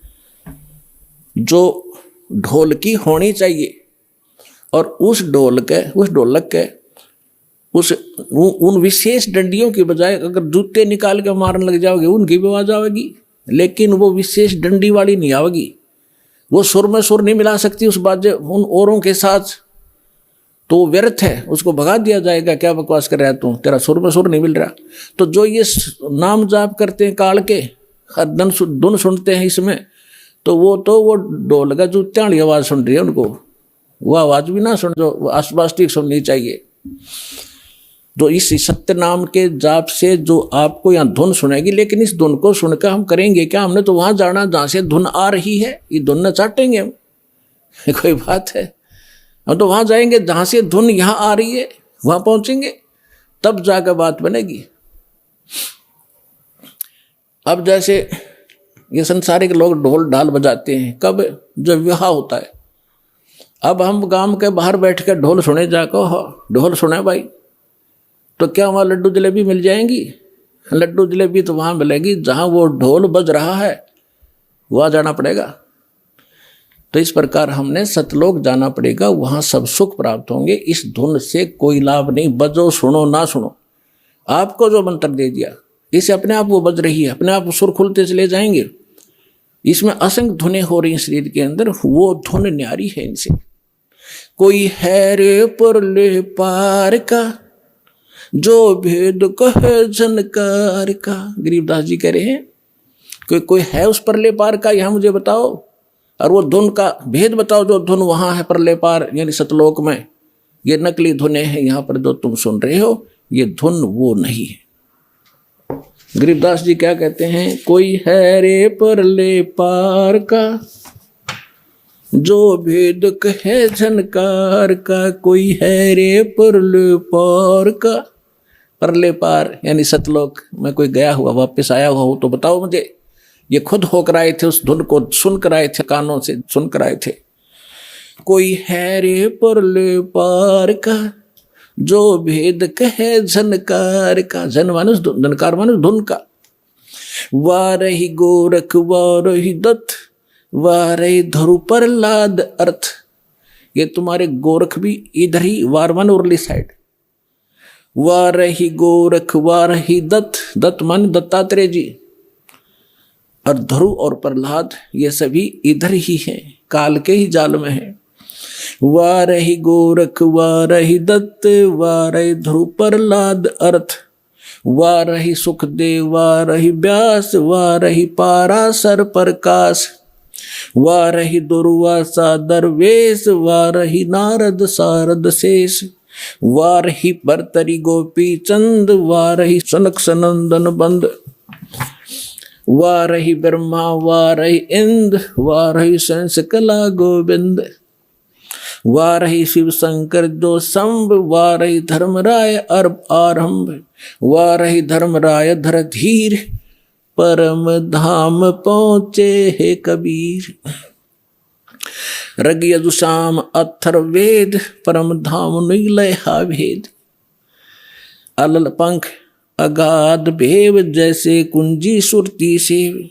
जो ढोल की होनी चाहिए। और उस ढोलक के उन विशेष डंडियों की बजाय अगर जूते निकाल के मारने लग जाओगे उनकी भी आवाज आवेगी, लेकिन वो विशेष डंडी वाली नहीं आवेगी। वो सुर में सुर नहीं मिला सकती उस बाजे उन औरों के साथ, तो व्यर्थ है, उसको भगा दिया जाएगा। क्या बकवास कर रहा है तू, तेरा सुर में सुर नहीं मिल रहा। तो जो ये नाम जाप करते हैं काल के, धुन सुनते हैं इसमें, तो वो ढोल का जूत्या वाली आवाज सुन रही है उनको, वो आवाज भी ना सुन जो आसपास ठीक सुननी चाहिए। तो इस सत्य नाम के जाप से जो आपको यहाँ धुन सुनेगी, लेकिन इस धुन को सुनकर हम करेंगे क्या? हमने तो वहां जाना जहां से धुन आ रही है, ये धुन न चाटेंगे हम कोई बात है? हम तो वहां जाएंगे जहां से धुन यहाँ आ रही है, वहां पहुंचेंगे, तब जाकर बात बनेगी। अब जैसे ये संसारिक लोग ढोल ढाल बजाते हैं, कब? जब विवाह होता है। अब हम गांव के बाहर बैठ कर ढोल सुने जाकर, ढोल सुने भाई, तो क्या वहाँ लड्डू जलेबी मिल जाएंगी? लड्डू जलेबी तो वहाँ मिलेगी जहाँ वो ढोल बज रहा है, वहाँ जाना पड़ेगा। तो इस प्रकार हमने सतलोक जाना पड़ेगा, वहाँ सब सुख प्राप्त होंगे। इस धुन से कोई लाभ नहीं, बजो सुनो ना सुनो। आपको जो मंत्र दे दिया इसे अपने आप वो बज रही है, अपने आप सुर खुलते चले जाएंगे। इसमें असंख्य धुनें हो रही हैं शरीर के अंदर, वो धुन न्यारी है इनसे। कोई है रे परले पार का, जो भेद कहे झनकार का, गरीबदास जी कह रहे हैं। कोई है उस परले पार का, यहां मुझे बताओ, और वो धुन का भेद बताओ, जो धुन वहां है परले पार यानी सतलोक में। ये नकली धुनें हैं, यहां पर जो तुम सुन रहे हो ये धुन वो नहीं है। गरीबदास जी क्या कहते हैं? कोई है रे परले पार का, जो भेद कहे झनकार का, कोई है रे परले पार का। परले पार यानी सतलोक में कोई गया हुआ वापस आया हुआ हो तो बताओ मुझे। ये खुद होकर आए थे, उस धुन को सुनकर आए थे, कानों से सुनकर आए थे। कोई है रे परले पार का, जो भेद कहे झनकार का। झन मानुष झनकार मानुष धुन का। वारही गोरख वारही दत्त, वारही धरु प्रहलाद अर्थ। ये तुम्हारे गोरख भी इधर ही, वारवन उरली साइड। वारही गोरख वारही दत्त, दत्त मान दत्तात्रेय जी, और ध्रुव और प्रहलाद ये सभी इधर ही हैं, काल के ही जाल में हैं। वारही गोरख वारही दत्त, वारही ध्रुव प्रहलाद अर्थ। वारही सुखदेव वारही व्यास, वारही पाराशर प्रकाश। वारही दुर्वासा दरवेश, वारही नारद सारद शेष। वारही भर्तरी गोपी चंद, वारही सनक सनंदन बंद। वारही ब्रह्मा वारही इंद्र, वारही संस कला गोविंद। वारही शिव शंकर जो संभ, वारही धर्मराय अर्भ आरंभ। वारही धर्मराय धर धीर, परम धाम पहुँचे हे कबीर। रग यजुषाम अथर्ववेद, परम धाम नीलय हा भेद। अलल पंख अगाध भेव, जैसे कुंजी सुरती से।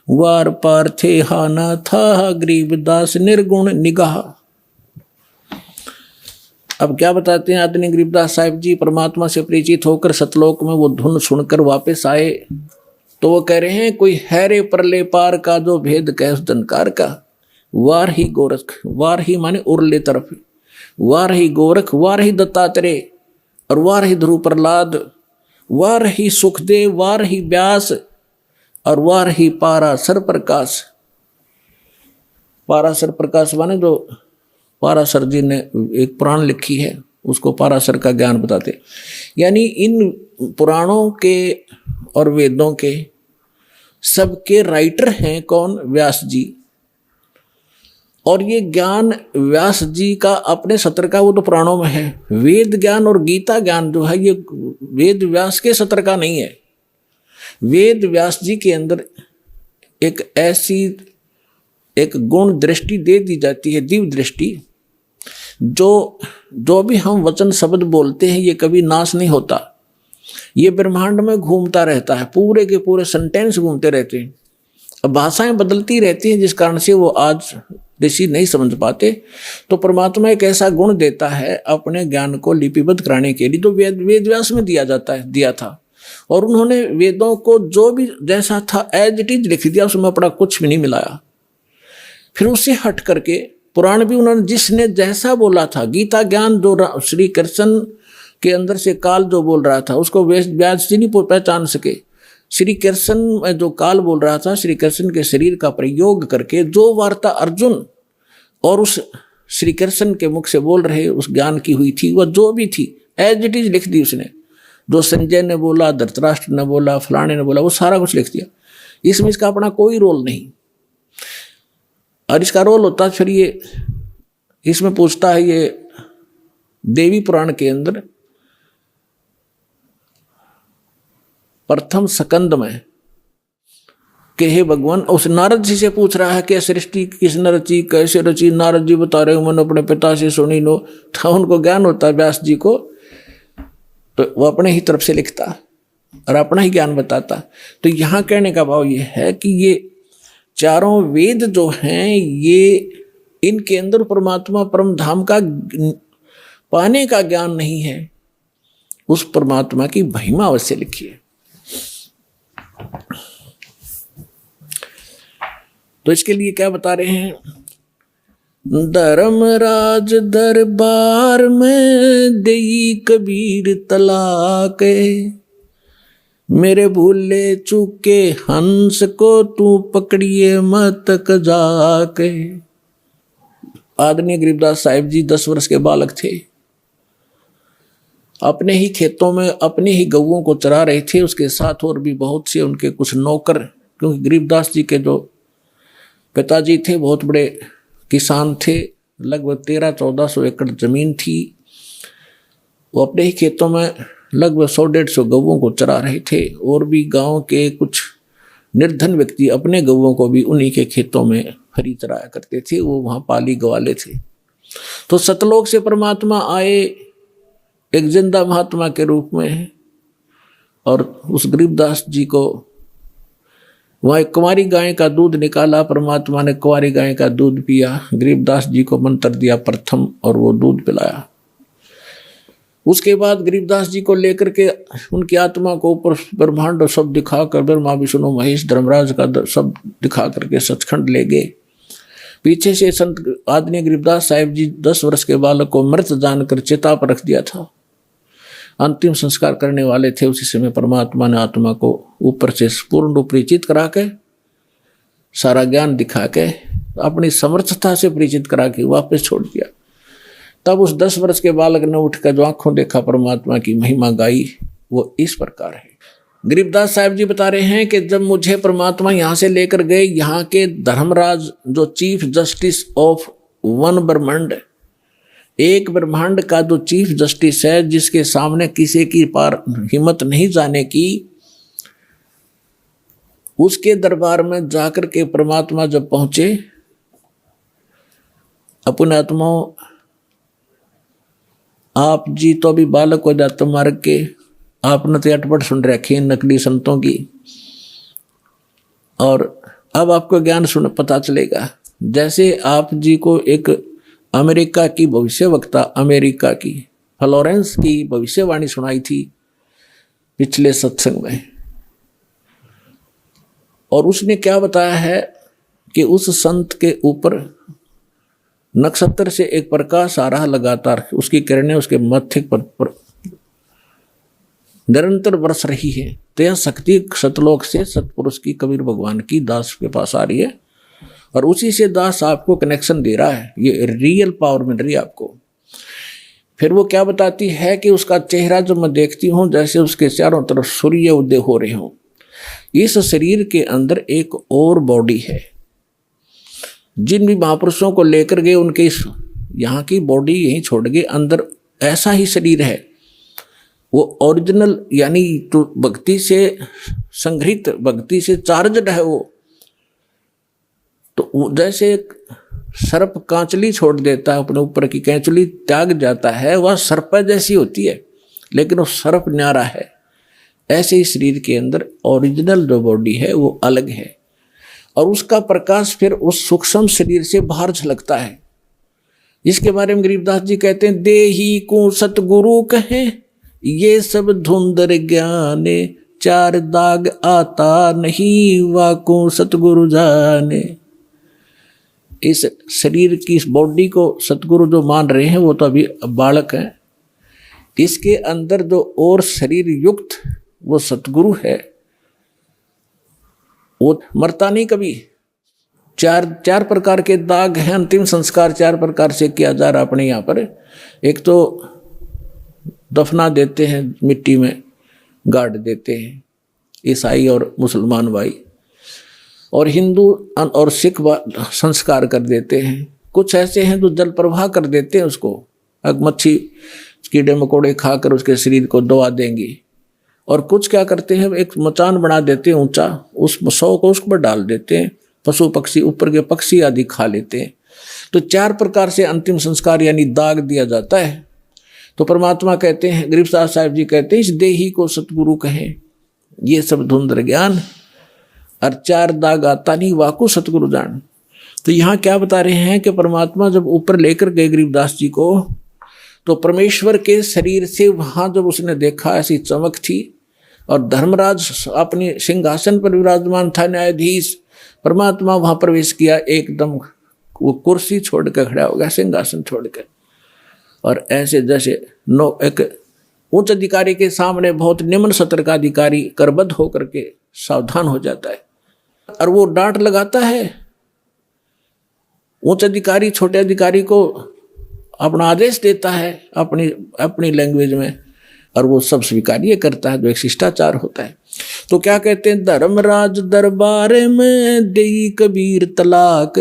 वार पार थे हाना था, गरीबदास निर्गुण निगाह। अब क्या बताते हैं आदरणीय गरीबदास साहिब जी? परमात्मा से परिचित होकर सतलोक में वो धुन सुनकर वापस आए, तो वो कह रहे हैं कोई है रे परले पार का, जो भेद कहे उस जनकार का। वार ही गोरख, वार ही माने उरले तरफ, वार ही गोरख, वार ही दत्तात्रेय, और वार ही ध्रुव प्रहलाद, वार ही सुखदेव, वार ही व्यास, और वार ही पाराशर प्रकाश। पाराशर प्रकाश माने जो पाराशर जी ने एक पुराण लिखी है, उसको पाराशर का ज्ञान बताते। यानी इन पुराणों के और वेदों के सबके राइटर हैं कौन? व्यास जी। और ये ज्ञान व्यास जी का अपने सत्र का, वो तो पुराणों में है। वेद ज्ञान और गीता ज्ञान जो है, ये वेद व्यास के सत्र का नहीं है। वेद व्यास जी के अंदर एक ऐसी एक गुण दृष्टि दे दी जाती है, दिव्य दृष्टि, जो भी हम वचन शब्द बोलते हैं ये कभी नाश नहीं होता। ये ब्रह्मांड में घूमता रहता है, पूरे के पूरे सेंटेंस घूमते रहते हैं। अब भाषाएं बदलती रहती हैं, जिस कारण से वो आज ऋषि नहीं समझ पाते, तो परमात्मा एक ऐसा गुण देता है अपने ज्ञान को लिपिबद्ध कराने के लिए, जो वेद व्यास में दिया था। और उन्होंने वेदों को जो भी जैसा था एज इट इज लिख दिया, उसमें अपना कुछ भी नहीं मिलाया। फिर उससे हट करके पुराण भी उन्होंने जिसने जैसा बोला था, गीता ज्ञान जो श्री कृष्ण के अंदर से काल जो बोल रहा था उसको व्यास जी नहीं पहचान सके। श्री कृष्ण में जो काल बोल रहा था, श्री कृष्ण के शरीर का प्रयोग करके जो वार्ता अर्जुन और उस श्री कृष्ण के मुख से बोल रहे उस ज्ञान की हुई थी, वह जो भी थी एज इट इज लिख दी उसने। जो संजय ने बोला, धृतराष्ट्र ने बोला, फलाने ने बोला, वो सारा कुछ लिख दिया। इसमें इसका अपना कोई रोल नहीं। और इसका रोल होता फिर ये इसमें पूछता है, ये देवी पुराण के अंदर प्रथम स्कंद में कि हे भगवान, उस नारद जी से पूछ रहा है कि सृष्टि किसने रची, कैसे रची। नारद जी बता रहे मैंने अपने पिता से सुनी नो। तो उनको ज्ञान होता है व्यास जी को, तो वो अपने ही तरफ से लिखता और अपना ही ज्ञान बताता। तो यहाँ कहने का भाव ये है कि ये चारों वेद जो हैं, ये इनके अंदर परमात्मा परम धाम का पाने का ज्ञान नहीं है, उस परमात्मा की महिमा अवश्य लिखी है। तो इसके लिए क्या बता रहे हैं, धर्मराज दरबार में देई कबीर तलाक, मेरे भूले चूके हंस को तू पकड़िए मत जाके। आदरणीय गरीबदास साहिब जी 10 वर्ष के बालक थे, अपने ही खेतों में अपने ही गऊओं को चरा रहे थे। उसके साथ और भी बहुत से उनके कुछ नौकर, क्योंकि गरीबदास जी के जो पिताजी थे बहुत बड़े किसान थे, लगभग 1300-1400 एकड़ जमीन थी। वो अपने ही खेतों में लगभग 100-150 गऊओं को चरा रहे थे। और भी गांव के कुछ निर्धन व्यक्ति अपने गऊओं को भी उन्हीं के खेतों में हरी चराया करते थे, वो वहाँ पाली गवाले थे। तो सतलोक से परमात्मा आए एक जिंदा महात्मा के रूप में, और उस गरीबदास जी को वहाँ एक कुंवारी गाय का दूध निकाला। परमात्मा ने कुंवारी गाय का दूध पिया, गरीबदास जी को मंत्र दिया प्रथम, और वो दूध पिलाया। उसके बाद गरीबदास जी को लेकर के उनकी आत्मा को ऊपर ब्रह्मांड सब दिखाकर, ब्रह्मा विष्णु महेश धर्मराज का सब दिखा करके सचखंड ले गए। पीछे से संत आदरणीय गरीबदास साहिब जी 10 वर्ष के बालक को मृत जानकर चिता पर रख दिया था। अंतिम संस्कार करने वाले थे, उसी समय परमात्मा ने आत्मा को ऊपर से पूर्ण रूप परिचित करा के, सारा ज्ञान दिखा के, अपनी समर्थता से परिचित करा के वापस छोड़ दिया। तब उस 10 वर्ष के बालक ने उठकर जो आंखों देखा परमात्मा की महिमा गाई, वो इस प्रकार है। गरीबदास साहिब जी बता रहे हैं कि जब मुझे परमात्मा यहाँ से लेकर गए, यहाँ के धर्मराज जो चीफ जस्टिस ऑफ वन ब्रह्मांड, एक ब्रह्मांड का जो चीफ जस्टिस है, जिसके सामने किसी की पार हिम्मत नहीं जाने की, उसके दरबार में जाकर के परमात्मा जब पहुंचे, अपने आत्मा आप जी तो अभी बालक हो जाते मार्ग के, आपने तो अटपट सुन रखी नकली संतों की, और अब आपको ज्ञान सुन पता चलेगा। जैसे आप जी को एक अमेरिका की भविष्यवक्ता, अमेरिका की फ्लोरेंस की भविष्यवाणी सुनाई थी पिछले सत्संग में, और उसने क्या बताया है कि उस संत के ऊपर नक्षत्र से एक प्रकाश आ रहा लगातार, उसकी किरणें उसके मत्थे पर निरंतर बरस रही है। तो यह शक्ति सतलोक से सतपुरुष की, कबीर भगवान की दास के पास आ रही है, और उसी से दास आपको कनेक्शन दे रहा है, ये रियल पावर मिल रही है आपको। फिर वो क्या बताती है कि उसका चेहरा जब मैं देखती हूँ, जैसे उसके चारों तरफ सूर्य उदय हो रहे हों। इस शरीर के अंदर एक और बॉडी है। जिन भी महापुरुषों को लेकर गए, उनके इस यहाँ की बॉडी यहीं छोड़ गए, अंदर ऐसा ही शरीर है, वो ओरिजिनल, यानी तो भक्ति से संग्रहित, भक्ति से चार्जड है वो। तो जैसे एक सर्प कांचली छोड़ देता है, अपने ऊपर की कैंचली त्याग जाता है, वह सर्प जैसी होती है, लेकिन वो सर्प न्यारा है। ऐसे ही शरीर के अंदर ओरिजिनल जो बॉडी है वो अलग है, और उसका प्रकाश फिर उस सूक्ष्म शरीर से बाहर झलकता है। इसके बारे में गरीबदास जी कहते हैं, देही को सतगुरु कहे ये सब धुंधर ज्ञाने, चार दाग आता नहीं वाको सतगुरु जाने। इस शरीर की इस बॉडी को सतगुरु जो मान रहे हैं वो तो अभी बालक है। इसके अंदर जो और शरीर युक्त वो सतगुरु है, वो मरता नहीं कभी। चार प्रकार के दाग हैं, अंतिम संस्कार 4 प्रकार से किया जा रहा अपने यहाँ पर। एक तो दफना देते हैं, मिट्टी में गाड़ देते हैं ईसाई और मुसलमान भाई, और हिंदू और सिख संस्कार कर देते हैं। कुछ ऐसे हैं जो जल प्रवाह कर देते हैं उसको, मच्छी कीड़े मकोड़े खाकर उसके शरीर को दबा देंगे। और कुछ क्या करते हैं, एक मचान बना देते हैं ऊंचा, उस 100 को उस पर डाल देते हैं, पशु पक्षी ऊपर के पक्षी आदि खा लेते हैं। तो 4 प्रकार से अंतिम संस्कार यानी दाग दिया जाता है। तो परमात्मा कहते हैं, गरीबदास साहब जी कहते हैं, इस देही को सतगुरु कहें ये सब धुंधर ज्ञान, और 4 दाग आता नहीं वाकु सतगुरु जान। तो यहाँ क्या बता रहे हैं कि परमात्मा जब ऊपर लेकर गए गरीबदास जी को, तो परमेश्वर के शरीर से वहाँ जब उसने देखा ऐसी चमक थी, और धर्मराज अपने सिंहासन पर विराजमान था न्यायाधीश, परमात्मा वहाँ प्रवेश किया, एकदम वो कुर्सी छोड़ कर खड़ा हो गया, सिंहासन छोड़ कर, और ऐसे जैसे एक उच्च अधिकारी के सामने बहुत निम्न सत्र का अधिकारी करबद्ध होकर के सावधान हो जाता है, और वो डांट लगाता है। उच्च अधिकारी छोटे अधिकारी को अपना आदेश देता है अपनी लैंग्वेज में, और वो सब स्वीकार्य करता है, जो एक शिष्टाचार होता है। तो क्या कहते हैं, धर्मराज दरबार में देई कबीर तलाक,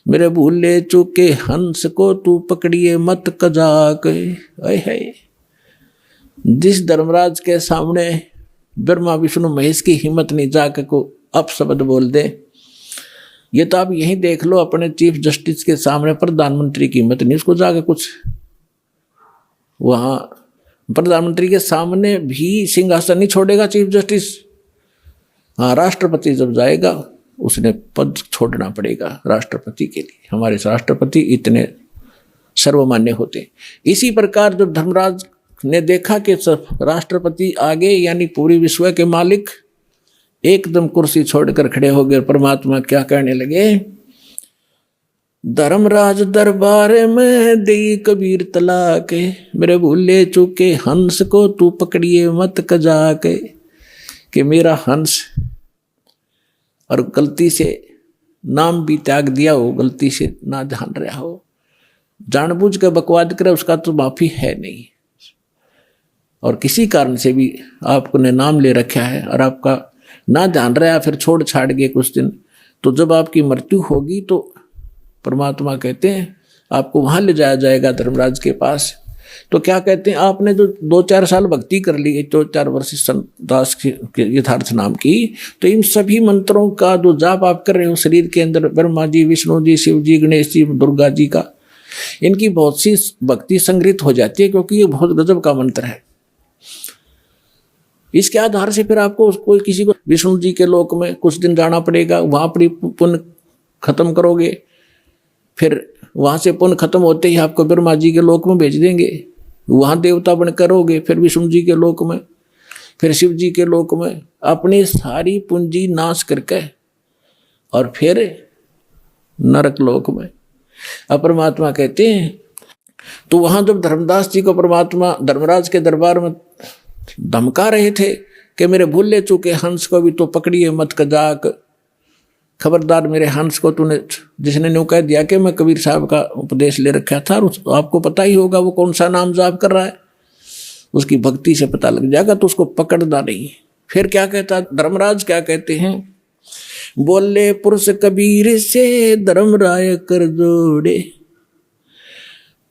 मेरे भूले चूके हंस को तू पकड़िए मत कजाक। है जिस धर्मराज के सामने ब्रह्मा विष्णु महेश की हिम्मत नहीं जाकर को अपशब्द बोल दे, ये तो आप यहीं देख लो, अपने चीफ जस्टिस के सामने प्रधानमंत्री की हिम्मत नहीं उसको जाकर कुछ, वहाँ प्रधानमंत्री के सामने भी सिंहासन नहीं छोड़ेगा चीफ जस्टिस। हाँ, राष्ट्रपति जब जाएगा उसने पद छोड़ना पड़ेगा राष्ट्रपति के लिए, हमारे राष्ट्रपति इतने सर्वमान्य होते। इसी प्रकार जब धर्मराज ने देखा कि राष्ट्रपति आगे यानी पूरी विश्व के मालिक एकदम कुर्सी छोड़कर खड़े हो गए, परमात्मा क्या कहने लगे, धर्मराज दरबार में देई कबीर तलाक, मेरे भूले चूके हंस को तू पकड़िए मत कजाक। कि मेरा हंस और गलती से नाम भी त्याग दिया हो, गलती से ना ध्यान रहा हो, जानबूझ कर बकवाद करे, उसका तो माफी है नहीं। और किसी कारण से भी आपने नाम ले रखा है और आपका ना ध्यान रहा, फिर छोड़ छाड़ गए कुछ दिन, तो जब आपकी मृत्यु होगी तो परमात्मा कहते हैं आपको वहाँ ले जाया जाएगा धर्मराज के पास। तो क्या कहते हैं, आपने जो 2-4 साल भक्ति कर ली, 2-4 वर्ष दास के यथार्थ नाम की, तो इन सभी मंत्रों का जो जाप आप कर रहे हो शरीर के अंदर, ब्रह्मा जी, विष्णु जी, शिव जी, गणेश जी, दुर्गा जी का, इनकी बहुत सी भक्ति संग्रहित हो जाती है, क्योंकि ये बहुत गजब का मंत्र है। इसके आधार से फिर आपको कोई किसी को विष्णु जी के लोक में कुछ दिन जाना पड़ेगा, वहाँ पर पुण्य खत्म करोगे, फिर वहाँ से पुण्य खत्म होते ही आपको ब्रह्मा जी के लोक में भेज देंगे, वहाँ देवता बन करोगे, फिर विष्णु जी के लोक में, फिर शिव जी के लोक में, अपनी सारी पूंजी नाश करके और फिर नरक लोक में। अब परमात्मा कहते हैं, तो वहाँ जब धर्मदास जी को परमात्मा धर्मराज के दरबार में धमका रहे थे कि मेरे भूले चूके हंस को भी तो पकड़िए मत कजाक, खबरदार मेरे हंस को तूने, जिसने न्यू कह दिया कि मैं कबीर साहब का उपदेश ले रखा था, और आपको पता ही होगा वो कौन सा नाम जाप कर रहा है, उसकी भक्ति से पता लग जाएगा, तो उसको पकड़ना नहीं। फिर क्या कहता धर्मराज, क्या कहते हैं, बोले पुरुष कबीर से धर्मराय कर जोड़े,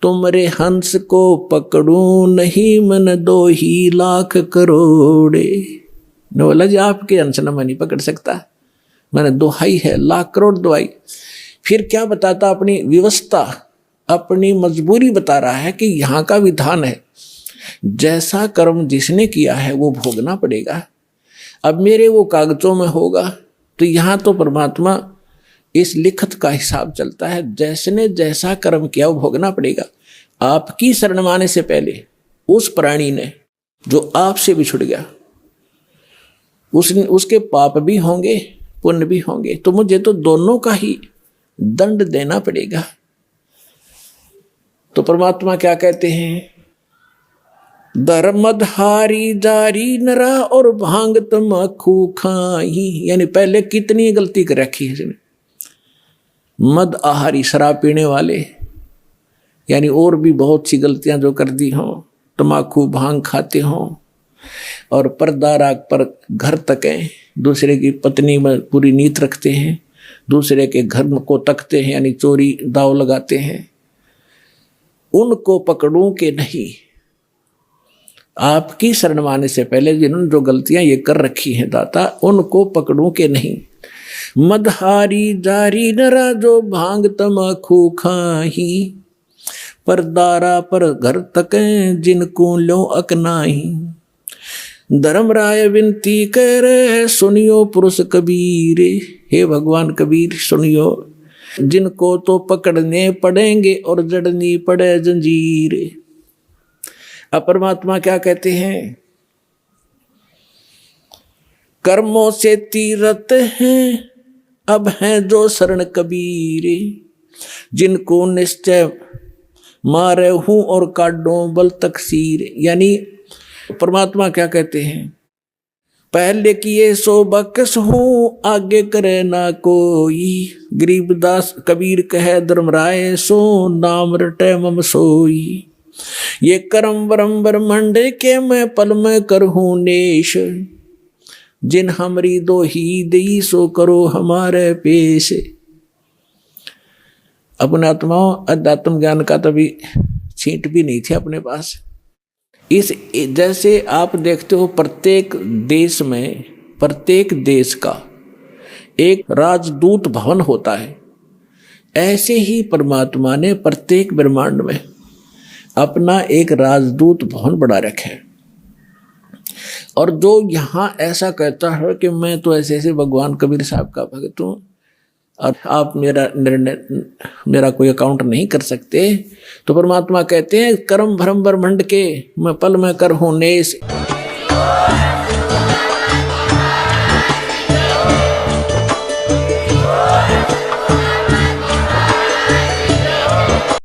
तुमरे हंस को पकड़ू नहीं मन 2 लाख करोड़े। ने बोला जी आपके हंस न मैं नहीं पकड़ सकता, मैंने दोहाई है, लाख करोड़ दोहाई। फिर क्या बताता, अपनी व्यवस्था, अपनी मजबूरी बता रहा है कि यहाँ का विधान है, जैसा कर्म जिसने किया है वो भोगना पड़ेगा। अब मेरे वो कागजों में होगा तो यहाँ तो परमात्मा इस लिखत का हिसाब चलता है, जैसने जैसा कर्म किया वो भोगना पड़ेगा। आपकी शरण माने से पहले उस प्राणी ने जो आपसे बिछुड़ गया, उसके पाप भी होंगे पुण्य भी होंगे, तो मुझे तो दोनों का ही दंड देना पड़ेगा। तो परमात्मा क्या कहते हैं, धर्मधारी जारी नरा और भांग तमाकू खाई। यानी पहले कितनी गलती कर रखी है इसने, मद आहारी शराब पीने वाले, यानी और भी बहुत सी गलतियां जो कर दी हों, तमाकू भांग खाते हों, और पर्दा राग पर घर तकें, दूसरे की पत्नी में पूरी नीयत रखते हैं, दूसरे के घर को तकते हैं, यानी चोरी दाव लगाते हैं, उनको पकड़ूं के नहीं। आपकी शरण माने से पहले जिन्होंने जो गलतियां ये कर रखी हैं दाता, उनको पकड़ूं के नहीं। मदहारी जारी नरा जो भांग तमाकू खाही, पर दारा पर घर तकें जिनको लो अकनाही। धर्मराय विनती करे सुनियो पुरुष कबीर। हे भगवान कबीर सुनियो, जिनको तो पकड़ने पड़ेंगे और जड़नी पड़े जंजीर। अब परमात्मा क्या कहते हैं, कर्मों से तीरथ हैं अब हैं जो शरण कबीर, जिनको निश्चय मारे हूं और काटो बल तकसीर। यानी परमात्मा क्या कहते हैं, पहले किए सो बकस हूं आगे करे ना कोई। गरीबदास कबीर कहे धर्मराय सो नाम रटे मम सोई। ये कर्म वरम ब्रह्मंड के मैं पल में करहूं नेश, जिन हमरी दो ही दई सो करो हमारे पेश। अपने आत्माओं अध्यात्म ज्ञान का तभी छींट भी नहीं थी अपने पास। इस जैसे आप देखते हो प्रत्येक देश में, प्रत्येक देश का एक राजदूत भवन होता है, ऐसे ही परमात्मा ने प्रत्येक ब्रह्मांड में अपना एक राजदूत भवन बना रखा है। और जो यहाँ ऐसा कहता है कि मैं तो ऐसे ऐसे भगवान कबीर साहब का भक्त हूँ और आप मेरा कोई अकाउंट नहीं कर सकते, तो परमात्मा कहते हैं कर्म भ्रम ब्रह्मंड के मैं पल में कर हूं नेश।